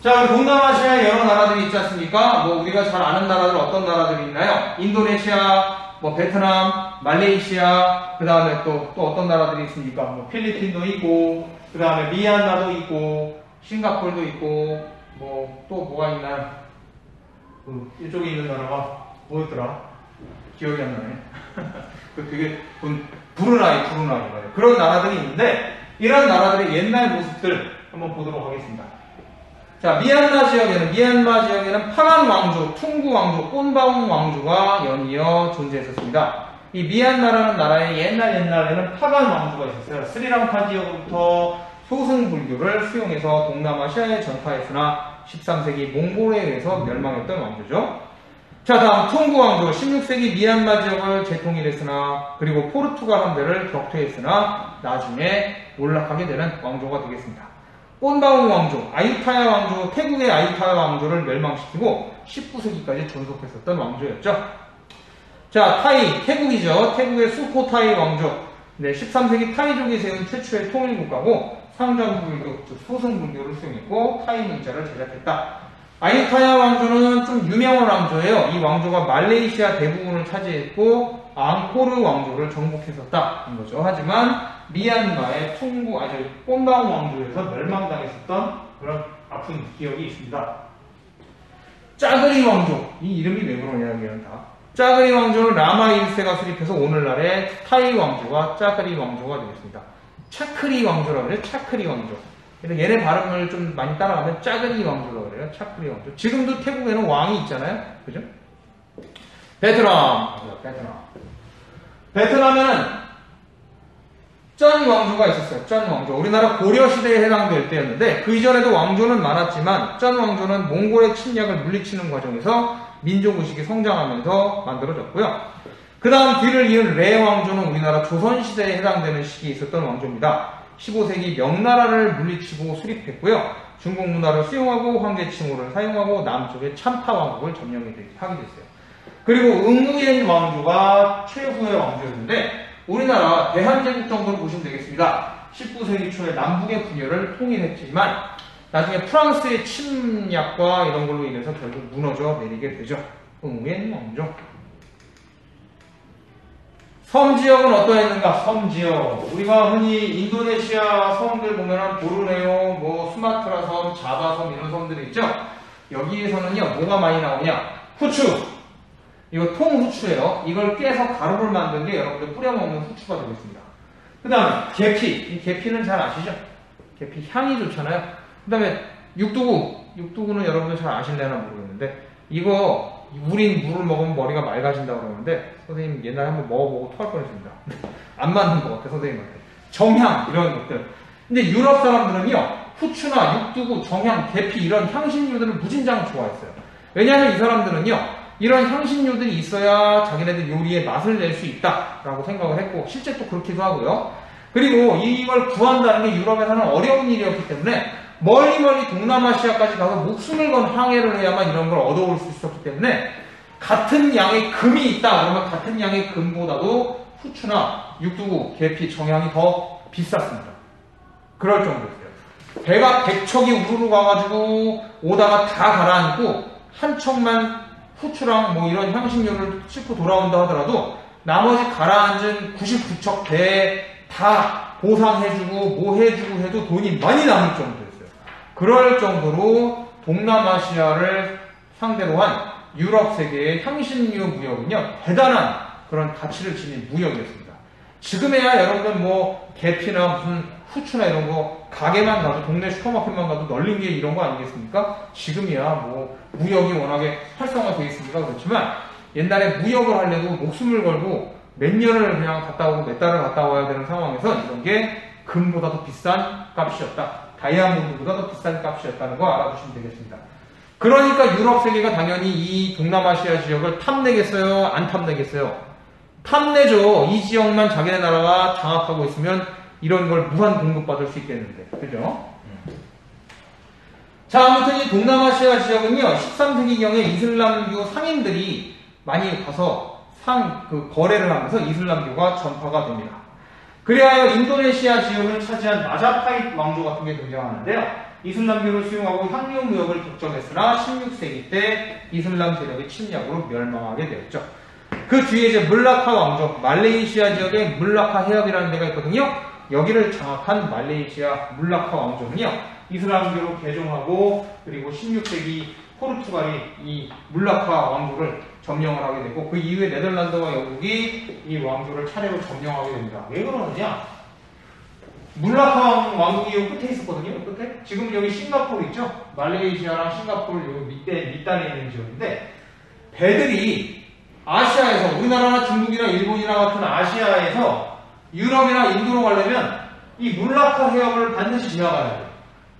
자, 동남아시아에 여러 나라들이 있지 않습니까? 뭐 우리가 잘 아는 나라들 어떤 나라들이 있나요? 인도네시아, 뭐 베트남, 말레이시아, 그 다음에 또 어떤 나라들이 있습니까? 뭐 필리핀도 있고, 그 다음에 미얀마도 있고, 싱가폴도 있고, 뭐 또 뭐가 있나요? 이쪽에 있는 나라가 뭐였더라? 기억이 안 나네. 그 되게 브루나이 말이에요. 그런 나라들이 있는데 이런 나라들의 옛날 모습들 한번 보도록 하겠습니다. 자, 미얀마 지역에는 파간 왕조, 퉁구 왕조, 꼰바웅 왕조가 연이어 존재했었습니다. 이 미얀마라는 나라의 옛날에는 파간 왕조가 있었어요. 스리랑카 지역부터 소승 불교를 수용해서 동남아시아에 전파했으나 13세기 몽골에 의해서 멸망했던 왕조죠. 자, 다음 퉁구 왕조, 16세기 미얀마 지역을 재통일했으나 그리고 포르투갈 함대를 격퇴했으나 나중에 몰락하게 되는 왕조가 되겠습니다. 꼰바웅 왕조, 아유타야 왕조, 태국의 아유타야 왕조를 멸망시키고 19세기까지 존속했었던 왕조였죠. 자, 타이, 태국이죠. 태국의 수코타이 왕조. 네, 13세기 타이족이 세운 최초의 통일국가고 상전불교, 즉 소승불교를 수용했고 타이 문자를 제작했다. 아유타야 왕조는 좀 유명한 왕조예요. 이 왕조가 말레이시아 대부분을 차지했고 앙코르 왕조를 정복했었다는 거죠. 하지만 미얀마의 꼰바웅 왕조에서 멸망당했었던 그런 아픈 기억이 있습니다. 짜그리 왕조, 이 이름이 왜 그러냐면 다 짜그리 왕조는 라마 1세가 수립해서 오늘날의 타이 왕조가 짜그리 왕조가 되겠습니다. 차크리 왕조라고 그래요. 차크리 왕조. 그래서 얘네 발음을 좀 많이 따라가면 짜그리 왕조라고 그래요. 차크리 왕조. 지금도 태국에는 왕이 있잖아요. 그죠? 베트남. 베트남에는 쩐 왕조가 있었어요. 쩐 왕조. 우리나라 고려시대에 해당될 때였는데 그 이전에도 왕조는 많았지만 쩐 왕조는 몽골의 침략을 물리치는 과정에서 민족의식이 성장하면서 만들어졌고요. 그 다음 뒤를 이은 레 왕조는 우리나라 조선시대에 해당되는 시기에 있었던 왕조입니다. 15세기 명나라를 물리치고 수립했고요. 중국 문화를 수용하고 황제칭호를 사용하고 남쪽의 참파 왕국을 점령하게 됐어요. 그리고 응우옌 왕조가 최후의 왕조였는데 우리나라 대한제국 정도로 보시면 되겠습니다. 19세기 초에 남북의 분열을 통일했지만 나중에 프랑스의 침략과 이런 걸로 인해서 결국 무너져 내리게 되죠. 응우옌 왕조. 섬지역은 어떠했는가? 섬지역. 우리가 흔히 인도네시아 섬들 보면은 보르네오, 뭐 수마트라 섬, 자바 섬 이런 섬들이 있죠? 여기에서는요, 뭐가 많이 나오냐? 후추. 이거 통후추예요. 이걸 깨서 가루를 만든 게 여러분들 뿌려먹는 후추가 되겠습니다. 그 다음에 계피. 이 계피는 잘 아시죠? 계피 향이 좋잖아요. 그 다음에 육두구. 육두구는 여러분들 잘 아실래나 모르겠는데 이거 우린 물을 먹으면 머리가 맑아진다고 그러는데 선생님 옛날에 한번 먹어보고 토할 뻔했습니다. 안 맞는 것 같아 선생님한테. 정향 이런 것들. 근데 유럽 사람들은요 후추나 육두구, 정향, 계피 이런 향신료들을 무진장 좋아했어요. 왜냐하면 이 사람들은요 이런 향신료들이 있어야 자기네들 요리에 맛을 낼 수 있다라고 생각을 했고 실제 또 그렇기도 하고요. 그리고 이걸 구한다는 게 유럽에서는 어려운 일이었기 때문에 멀리 동남아시아까지 가서 목숨을 건 항해를 해야만 이런 걸 얻어올 수 있었기 때문에 같은 양의 금이 있다 그러면 같은 양의 금보다도 후추나 육두구, 계피, 정향이 더 비쌌습니다. 그럴 정도였어요. 배가 100척이 우르르 가가지고 오다가 다 가라앉고 한 척만 후추랑 뭐 이런 향신료를 싣고 돌아온다 하더라도 나머지 가라앉은 99척 배에 다 보상해주고 뭐 해주고 해도 돈이 많이 남을 정도였어요. 그럴 정도로 동남아시아를 상대로 한 유럽 세계의 향신료 무역은요, 대단한 그런 가치를 지닌 무역이었습니다. 지금에야 여러분들 뭐 계피나 무슨 후추나 이런 거 가게만 가도, 동네 슈퍼마켓만 가도 널린 게 이런 거 아니겠습니까? 지금이야 뭐 무역이 워낙에 활성화되어 있으니까 그렇지만 옛날에 무역을 하려도 목숨을 걸고 몇 년을 그냥 갔다 오고 몇 달을 갔다 와야 되는 상황에서 이런 게 금보다 더 비싼 값이었다. 다이아몬드보다 더 비싼 값이었다는 거 알아두시면 되겠습니다. 그러니까 유럽 세계가 당연히 이 동남아시아 지역을 탐내겠어요? 안 탐내겠어요? 탐내죠. 이 지역만 자기네 나라가 장악하고 있으면 이런 걸 무한 공급받을 수 있겠는데. 그죠? 자, 아무튼 이 동남아시아 지역은요, 13세기경에 이슬람교 상인들이 많이 가서 거래를 하면서 이슬람교가 전파가 됩니다. 그리하여 인도네시아 지역을 차지한 마자파잇 왕조 같은 게 등장하는데요. 이슬람교를 수용하고 향료 무역을 독점했으나 16세기 때 이슬람 세력의 침략으로 멸망하게 되었죠. 그 뒤에 이제 물라카 왕조, 말레이시아 지역에 물라카 해협이라는 데가 있거든요. 여기를 장악한 말레이시아 물라카 왕조는요, 이슬람교로 개종하고 그리고 16세기 포르투갈이 이 물라카 왕조를 점령을 하게 되고 그 이후에 네덜란드와 영국이 이 왕조를 차례로 점령하게 됩니다. 왜 그러느냐? 물라카 왕국이 요 끝에 있었거든요. 끝에. 지금 여기 싱가포르 있죠? 말레이시아랑 싱가포르 요 밑단에 있는 지역인데 배들이 아시아에서 우리나라나 중국이나 일본이나 같은 아시아에서 유럽이나 인도로 가려면 이 물라카 해협을 반드시 지나가야 돼요.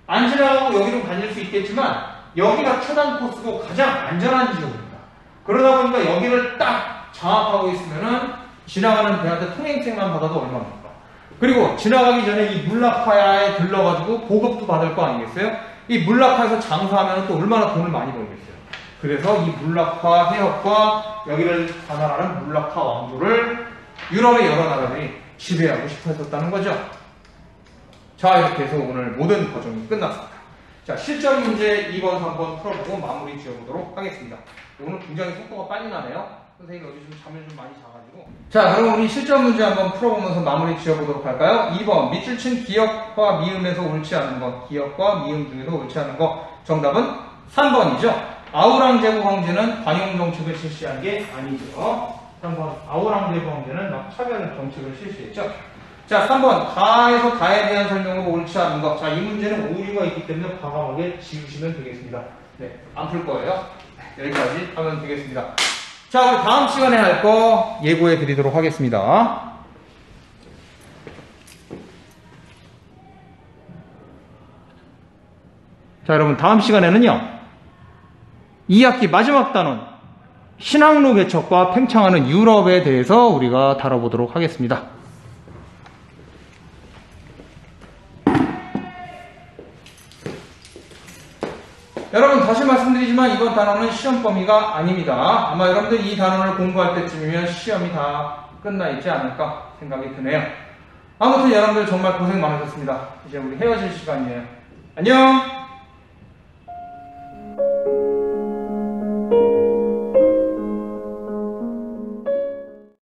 안 지나가고 여기로 다닐 수 있겠지만 여기가 초단 코스고 가장 안전한 지역입니다. 그러다 보니까 여기를 딱 장악하고 있으면은 지나가는 배한테 통행증만 받아도 얼마입니까? 그리고 지나가기 전에 이 물라카야에 들러가지고 보급도 받을 거 아니겠어요? 이 물라카에서 장사하면 또 얼마나 돈을 많이 벌겠어요? 그래서 이 물라카 해협과 여기를 관할하는 물라카 왕조를 유럽의 여러 나라들이 지배하고 싶어 했었다는 거죠. 자, 이렇게 해서 오늘 모든 과정이 끝났습니다. 자, 실전 문제 2번, 3번 풀어보고 마무리 지어보도록 하겠습니다. 오늘 굉장히 속도가 빨리 나네요. 선생님이 어디 좀 잠을 좀 많이 자가지고. 자, 그럼 우리 실전 문제 한번 풀어보면서 마무리 지어보도록 할까요? 2번, 밑줄 친 기역과 미음에서 옳지 않은 것. 기역과 미음 중에서 옳지 않은 것. 정답은 3번이죠. 아우랑제브 황제는 관용 정책을 실시한 게 아니죠. 3번, 아우랑제브 황제는 막 차별 정책을 실시했죠. 자, 3번, 가에서 가에 대한 설명으로 옳지 않은 것. 자, 이 문제는 오류가 있기 때문에 과감하게 지우시면 되겠습니다. 네, 안 풀 거예요. 여기까지 하면 되겠습니다. 자, 우리 다음 시간에 할 거 예고해 드리도록 하겠습니다. 자, 여러분, 다음 시간에는요, 2학기 마지막 단원, 신항로 개척과 팽창하는 유럽에 대해서 우리가 다뤄보도록 하겠습니다. 여러분, 다시 말씀드리지만 이번 단원은 시험 범위가 아닙니다. 아마 여러분들 이 단원을 공부할 때쯤이면 시험이 다 끝나 있지 않을까 생각이 드네요. 아무튼 여러분들 정말 고생 많으셨습니다. 이제 우리 헤어질 시간이에요. 안녕!